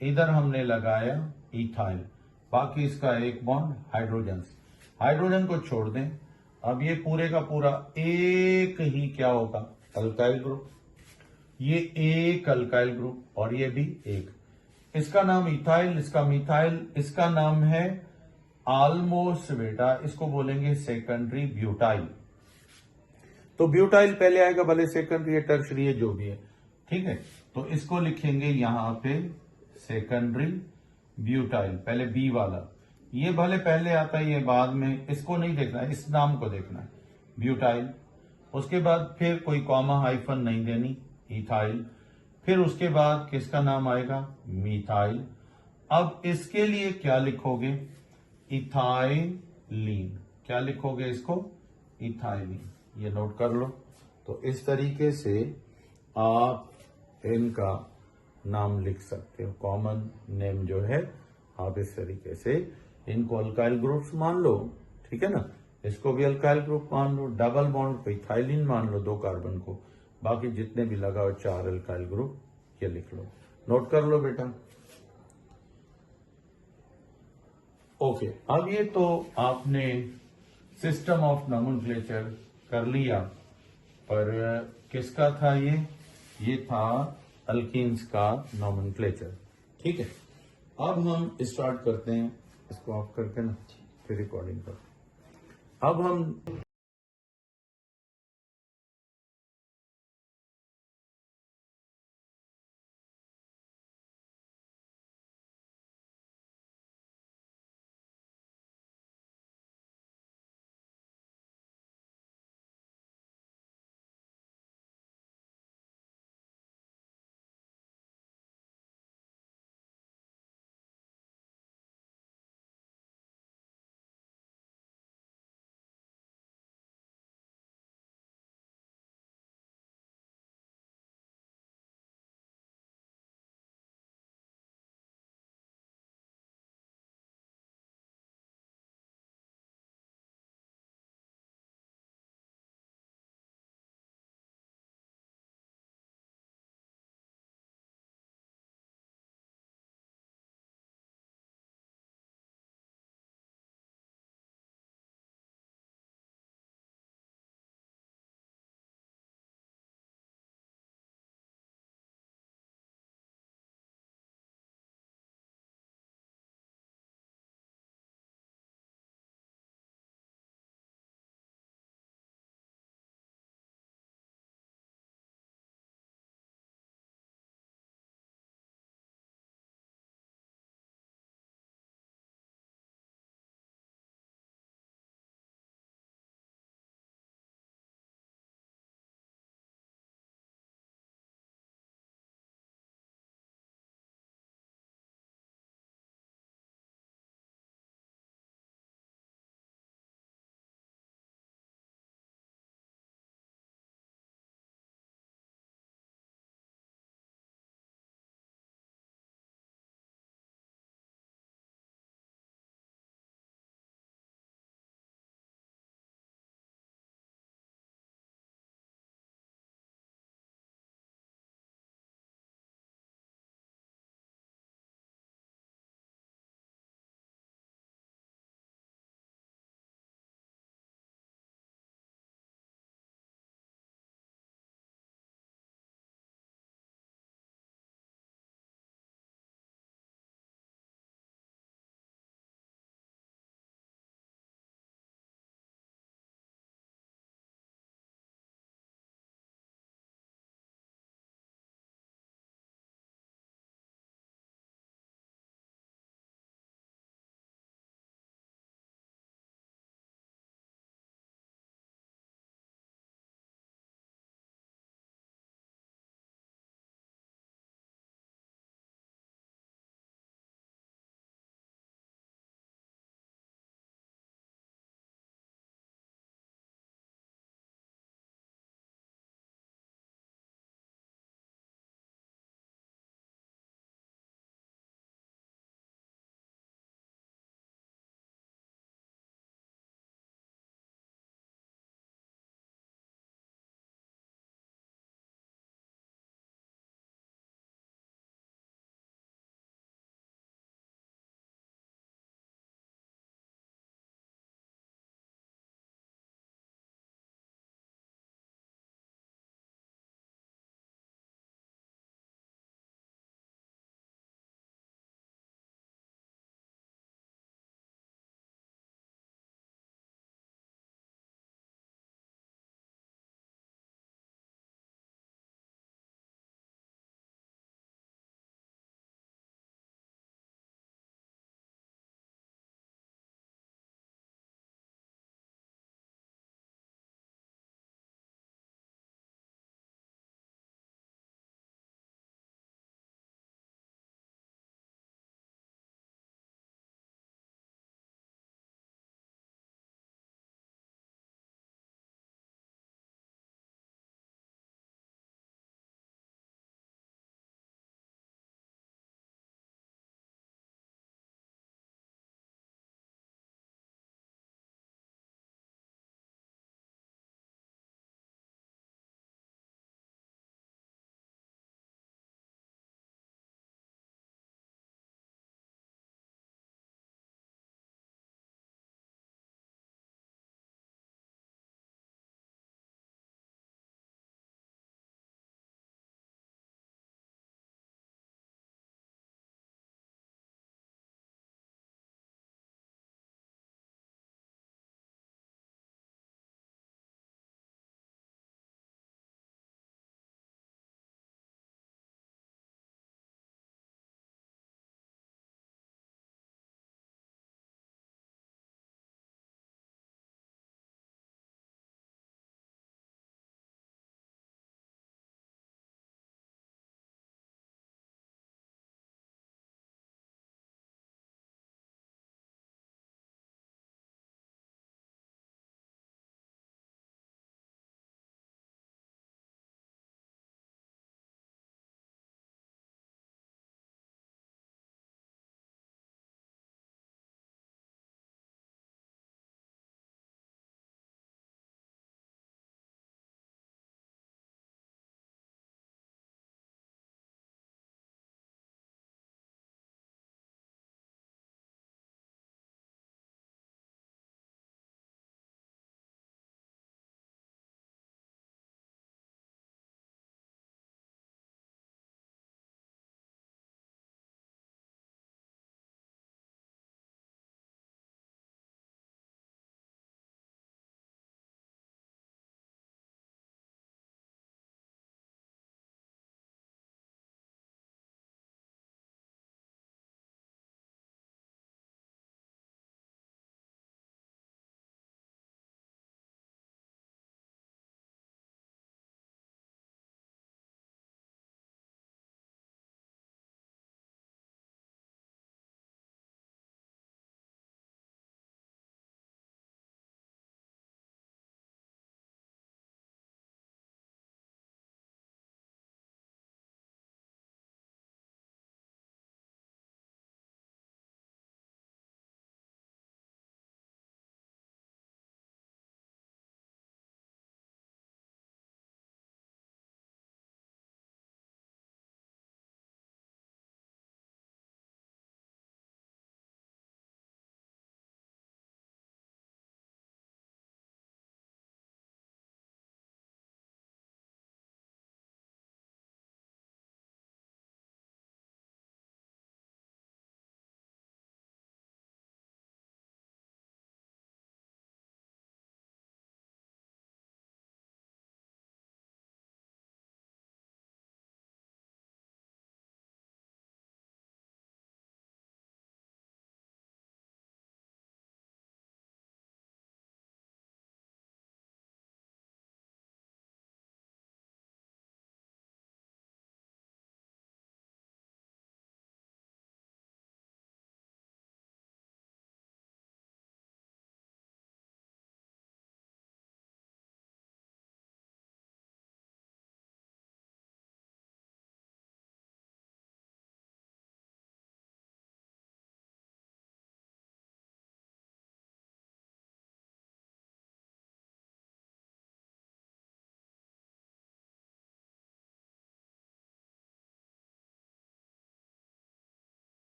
इधर हमने लगाया इथाइल, बाकी इसका एक बॉन्ड हाइड्रोजन से। हाइड्रोजन को छोड़ दें, अब ये पूरे का पूरा एक ही क्या होगा, अल्काइल ग्रुप। ये एक अल्काइल ग्रुप और ये भी एक। इसका नाम इथाइल, इसका मिथाइल, इसका नाम है ऑलमोस्ट बेटा, इसको बोलेंगे सेकेंडरी ब्यूटाइल। तो ब्यूटाइल पहले आएगा, भले सेकेंडरी है टर्शरी है जो भी है, ठीक है। तो इसको लिखेंगे यहां पे सेकेंडरी ब्यूटाइल, पहले बी वाला। ये भले पहले आता है ये बाद में, इसको नहीं देखना है, इस नाम को देखना है, ब्यूटाइल। उसके बाद फिर कोई कॉमा हाइफन नहीं देनी, इथाइल। फिर उसके बाद किसका नाम आएगा, मिथाइल। अब इसके लिए क्या लिखोगे, इथाइलिन। क्या लिखोगे इसको, इथाइलिन। ये नोट कर लो। तो इस तरीके से आप इनका नाम लिख सकते हो, कॉमन नेम जो है आप इस तरीके से इनको अल्काइल ग्रुप्स मान लो, ठीक है ना। इसको भी अल्काइल ग्रुप मान लो, डबल बॉन्ड को इथाइलिन मान लो, 2 कार्बन को, बाकी जितने भी लगाओ 4 अल्काइल ग्रुप, ये लिख लो। नोट कर लो बेटा। ओके, अब ये तो आपने सिस्टम ऑफ नोमेनक्लेचर कर लिया, पर किसका था ये था अल्कीन्स का नोमेनक्लेचर, ठीक है। अब हम स्टार्ट करते हैं, इसको ऑफ करके ना, फिर रिकॉर्डिंग करते हैं। अब हम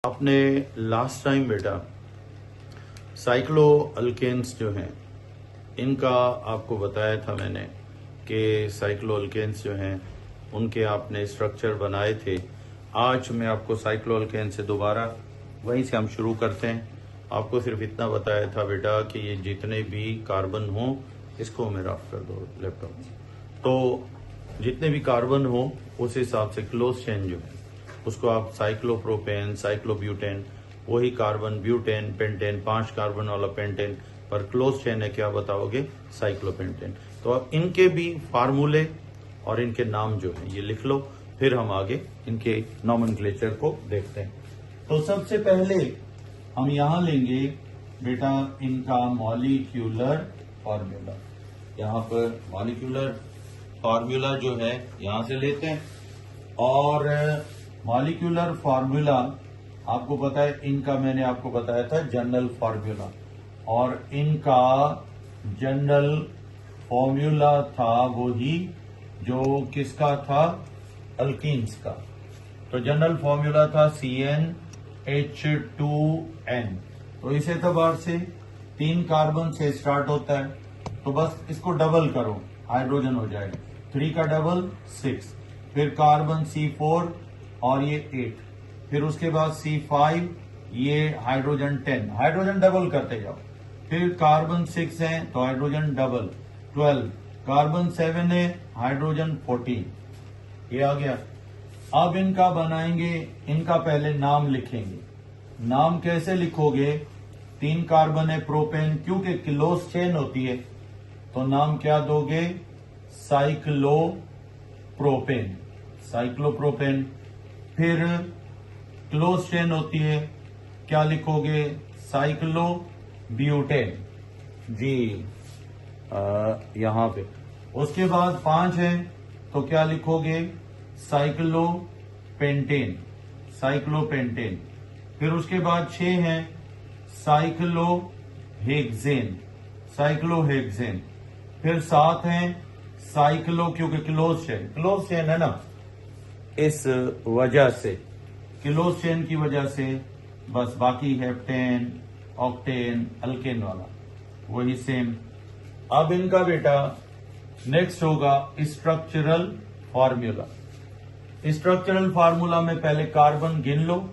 आपने लास्ट टाइम बेटा साइक्लो अल्केन्स जो हैं इनका आपको बताया था मैंने कि साइक्लो अल्केन्स जो हैं उनके आपने स्ट्रक्चर बनाए थे। आज मैं आपको साइक्लो अल्केन से दोबारा वहीं से हम शुरू करते हैं। आपको सिर्फ इतना बताया था बेटा कि ये जितने भी कार्बन हों, इसको मेरा ऑफ कर दो लैपटॉप, तो जितने भी कार्बन हो उस हिसाब से क्लोज चेन जो है उसको आप साइक्लोप्रोपेन, साइक्लोब्यूटेन, वही कार्बन, ब्यूटेन, पेंटेन, 5 कार्बन वाला पेंटेन पर क्लोज चेन है क्या बताओगे? साइक्लोपेंटेन। तो अब इनके भी फार्मूले और इनके नाम जो है ये लिख लो, फिर हम आगे इनके नॉमेनक्लेचर को देखते हैं। तो सबसे पहले हम यहां लेंगे बेटा इनका मॉलिक्यूलर फॉर्मूला। यहां पर मॉलिक्यूलर फॉर्मूला जो है यहां से लेते हैं, और मॉलिक्यूलर फॉर्मूला आपको पता है इनका मैंने आपको बताया था जनरल फॉर्मूला, और इनका जनरल फॉर्मूला था वही जो किसका था? अल्कीन्स का। तो जनरल फॉर्मूला था CnH2n। तो इस एतबार से 3 कार्बन से स्टार्ट होता है, तो बस इसको डबल करो, हाइड्रोजन हो जाएगा। 3 का डबल 6, फिर कार्बन C4 और ये 8, फिर उसके बाद C5, ये हाइड्रोजन 10, हाइड्रोजन डबल करते जाओ, फिर कार्बन 6 है तो हाइड्रोजन डबल 12, कार्बन 7 है, हाइड्रोजन 14, ये आ गया। अब इनका बनाएंगे, इनका पहले नाम लिखेंगे। नाम कैसे लिखोगे? 3 कार्बन है प्रोपेन, क्योंकि क्लोज चेन होती है तो नाम क्या दोगे? Cyclopropane, cyclopropane. फिर क्लोज चेन होती है, क्या लिखोगे? साइक्लोब्यूटेन जी, यहां पे। उसके बाद 5 है तो क्या लिखोगे? Cyclopentane, cyclopentane. फिर उसके बाद 6 है साइक्लोहेक्सेन, साइक्लोहेक्सेन। फिर 7 है साइक्लो, क्योंकि क्लोज चेन है ना, इस वजह से, क्लोज चेन की वजह से बस, बाकी हेप्टेन, ऑक्टेन, अल्केन वाला वही सेम। अब इनका बेटा नेक्स्ट होगा स्ट्रक्चरल फॉर्मूला। स्ट्रक्चरल फार्मूला में पहले कार्बन गिन लो,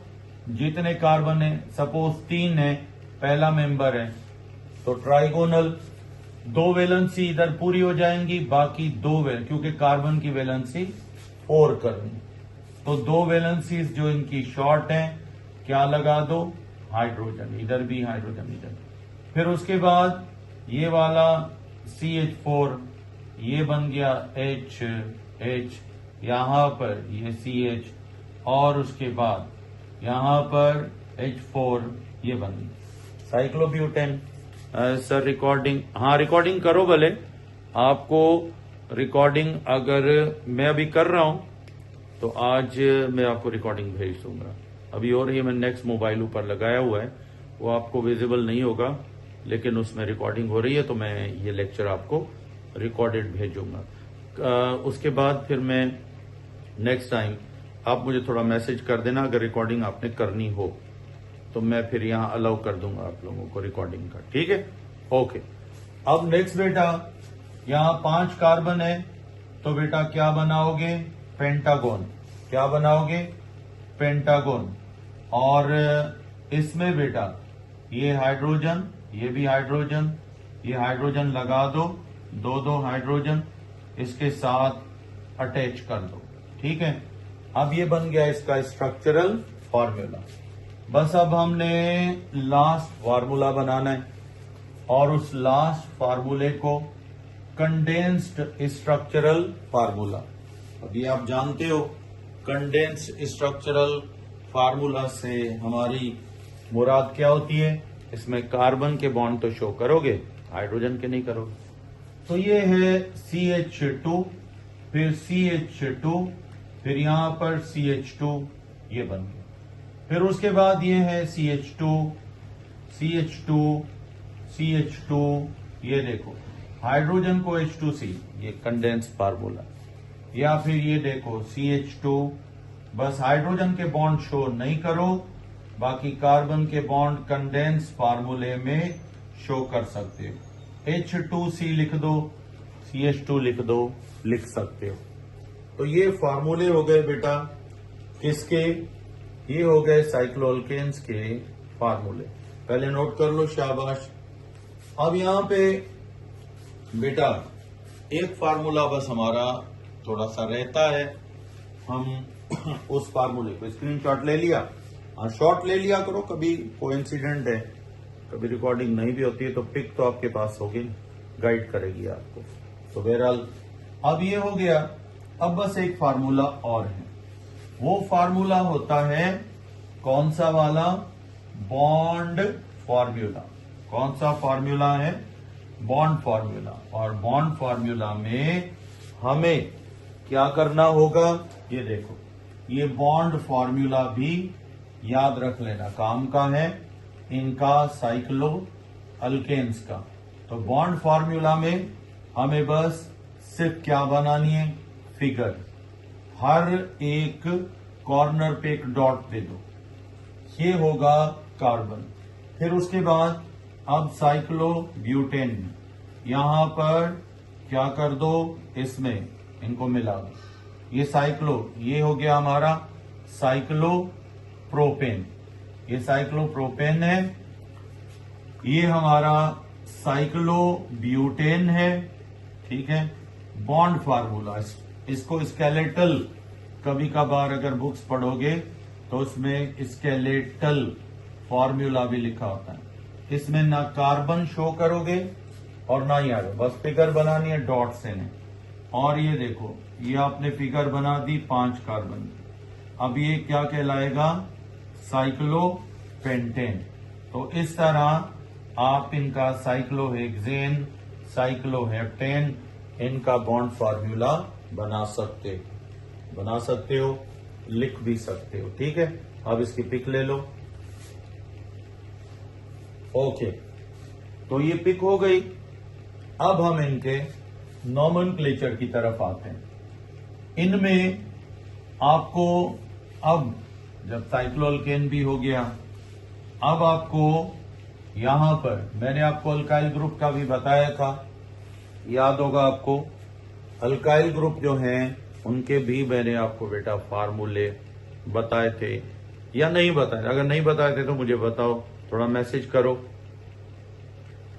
जितने कार्बन है, सपोज 3 है, पहला मेंबर है तो ट्राइगोनल, 2 वैलेंसी इधर पूरी हो जाएंगी, बाकी 2 क्योंकि कार्बन की वैलेंसी 4 करनी, तो 2 वैलेंसीज जो इनकी शॉर्ट हैं, क्या लगा दो? हाइड्रोजन, इधर भी हाइड्रोजन इधर। फिर उसके बाद ये वाला CH4, ये बन गया H, यहां पर ये CH, और उसके बाद यहां पर H4, ये बन गया साइक्लोब्यूटेन। सर रिकॉर्डिंग, हाँ रिकॉर्डिंग करो भले, आपको रिकॉर्डिंग अगर मैं अभी कर रहा हूं तो आज मैं आपको रिकॉर्डिंग भेज दूंगा। अभी और ये मैं नेक्स्ट मोबाइल ऊपर लगाया हुआ है, वो आपको विजिबल नहीं होगा, लेकिन उसमें रिकॉर्डिंग हो रही है, तो मैं ये लेक्चर आपको रिकॉर्डेड भेजूंगा। उसके बाद फिर मैं नेक्स्ट टाइम आप मुझे थोड़ा मैसेज कर देना, अगर रिकॉर्डिंग आपने करनी हो तो मैं फिर यहाँ अलाउ कर दूंगा आप लोगों को रिकॉर्डिंग का, ठीक है? ओके। अब नेक्स्ट बेटा यहाँ 5 कार्बन है, तो बेटा क्या बनाओगे? पेंटागोन। क्या बनाओगे? पेंटागोन। और इसमें बेटा ये हाइड्रोजन, ये भी हाइड्रोजन, ये हाइड्रोजन लगा दो, 2 हाइड्रोजन इसके साथ अटैच कर दो, ठीक है? अब ये बन गया इसका स्ट्रक्चरल फॉर्मूला। बस अब हमने लास्ट फार्मूला बनाना है, और उस लास्ट फार्मूले को कंडेंस्ड स्ट्रक्चरल फार्मूला, अभी आप जानते हो कंडेंस्ड स्ट्रक्चरल फार्मूला से हमारी मुराद क्या होती है? इसमें कार्बन के बॉन्ड तो शो करोगे, हाइड्रोजन के नहीं करोगे। तो ये है CH2, फिर CH2, फिर यहां पर CH2, ये बन गया। फिर उसके बाद ये है CH2, CH2, CH2, ये देखो हाइड्रोजन को H2C, ये कंडेंस फार्मूला। या फिर ये देखो CH2, बस हाइड्रोजन के बॉन्ड शो नहीं करो, बाकी कार्बन के बॉन्ड कंडेंस फार्मूले में शो कर सकते हो। H2C लिख दो, CH2 लिख दो, लिख सकते हो। तो ये फार्मूले हो गए बेटा किसके, ये हो गए साइक्लोअल्केन्स के फार्मूले। पहले नोट कर लो, शाबाश। अब यहां पे बेटा एक फार्मूला बस हमारा थोड़ा सा रहता है, हम उस फार्मूले को स्क्रीनशॉट ले लिया, शॉट ले लिया करो, कभी कोइंसिडेंट है, कभी रिकॉर्डिंग नहीं भी होती है तो पिक तो आपके पास होगी, गाइड करेगी आपको। तो बहरहाल अब ये हो गया। अब बस एक फार्मूला और है, वो फार्मूला होता है कौन सा वाला, बॉन्ड फॉर्मूला। कौन सा फॉर्मूला है, बॉन्ड फॉर्मूला। और बॉन्ड फॉर्मूला में हमें क्या करना होगा, ये देखो, ये बॉन्ड फॉर्मूला भी याद रख लेना, काम का है इनका साइक्लो अल्केन्स का। तो बॉन्ड फॉर्मूला में हमें बस सिर्फ क्या बनानी है, फिगर, हर एक कॉर्नर पे एक डॉट दे दो, ये होगा कार्बन। फिर उसके बाद अब साइक्लो ब्यूटेन, यहां पर क्या कर दो, इसमें इनको मिला दो, ये साइक्लो, ये हो गया हमारा साइक्लो प्रोपेन, ये साइक्लो प्रोपेन है, ये हमारा साइक्लो ब्यूटेन है, ठीक है। बॉन्ड फार्मूला, इसको स्केलेटल, कभी कभार अगर बुक्स पढ़ोगे तो उसमें स्केलेटल फॉर्मूला भी लिखा होता है, इसमें ना कार्बन शो करोगे और ना ही आगे, बस फिगर बनानी है डॉट से नहीं। और ये देखो, ये आपने फिगर बना दी 5 कार्बन की, अब ये क्या कहलाएगा, साइक्लोपेंटेन। तो इस तरह आप इनका साइक्लोहेक्सेन, साइक्लोहेप्टेन, इनका बॉन्ड फार्मूला बना सकते हो, लिख भी सकते हो, ठीक है। अब इसकी पिक ले लो, ओके। तो ये पिक हो गई। अब हम इनके नॉमेनक्लेचर की तरफ आते हैं। इनमें आपको अब जब साइक्लोअल्केन भी हो गया, अब आपको यहां पर मैंने आपको अल्काइल ग्रुप का भी बताया था, याद होगा आपको। अल्काइल ग्रुप जो हैं उनके भी मैंने आपको बेटा फार्मूले बताए थे या नहीं बताए, अगर नहीं बताए थे तो मुझे बताओ, थोड़ा मैसेज करो।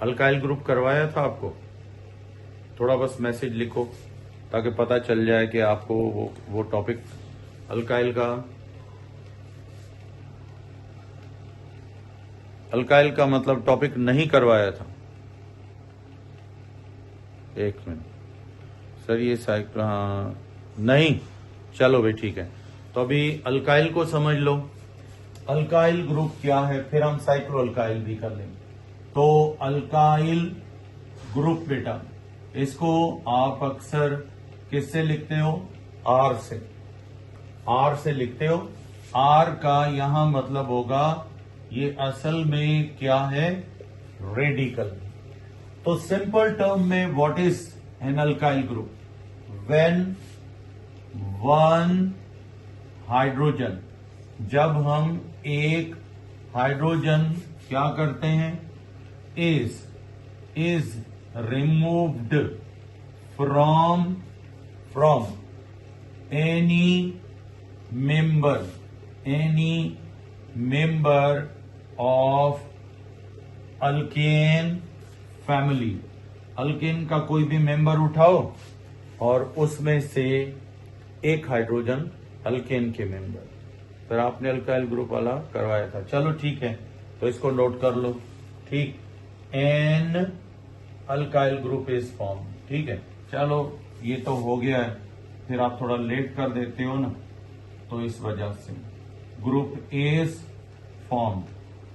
अल्काइल ग्रुप करवाया था आपको, थोड़ा बस मैसेज लिखो ताकि पता चल जाए कि आपको वो टॉपिक अल्काइल का मतलब टॉपिक नहीं करवाया था। एक मिनट सर, ये साइक्लो, नहीं, चलो भाई ठीक है। तो अभी अल्काइल को समझ लो, अल्काइल ग्रुप क्या है, फिर हम साइक्लो अल्काइल भी कर लेंगे। तो अल्काइल ग्रुप बेटा, इसको आप अक्सर किससे लिखते हो, आर से, आर से लिखते हो। आर का यहां मतलब होगा, ये असल में क्या है, रेडिकल। तो सिंपल टर्म में what is an alkyl group, when one hydrogen, जब हम एक हाइड्रोजन क्या करते हैं, is removed from any member of alkane family. Alkane का कोई भी मेंबर उठाओ और उसमें से एक हाइड्रोजन अल्केन के मेंबर। फिर आपने अल्काइल ग्रुप वाला करवाया था, चलो ठीक है, तो इसको नोट कर लो, ठीक। An alkyl group is form, ठीक है। चलो ये तो हो गया है, फिर आप थोड़ा लेट कर देते हो ना, तो इस वजह से ग्रुप इज फॉर्म,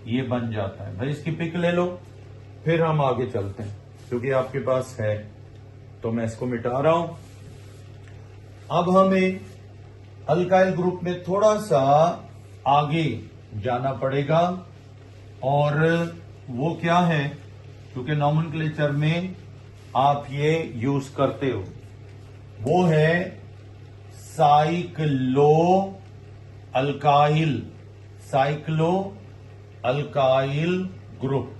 ये बन जाता है भाई। इसकी पिक ले लो, फिर हम आगे चलते हैं, क्योंकि आपके पास है तो मैं इसको मिटा रहा हूं। अब हमें अल्काइल ग्रुप में थोड़ा सा आगे जाना पड़ेगा, और वो क्या है, क्योंकि नॉमेनक्लेचर में आप ये यूज करते हो, वो है cyclo alkyl, cyclo alkyl group,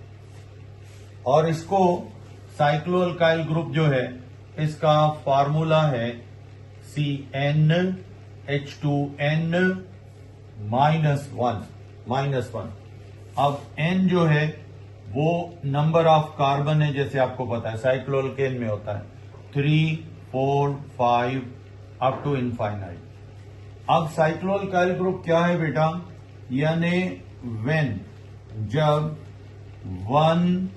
और इसको साइक्लो अल्काइल ग्रुप जो है इसका फार्मूला है CnH2n -1। अब n जो है वो नंबर ऑफ कार्बन है, जैसे आपको पता है साइक्लो अल्केन में होता है 3, 4, 5 अप टू इनफाइनाइट। अब साइक्लो अल्काइल ग्रुप क्या है बेटा, यानी व्हेन, जब 1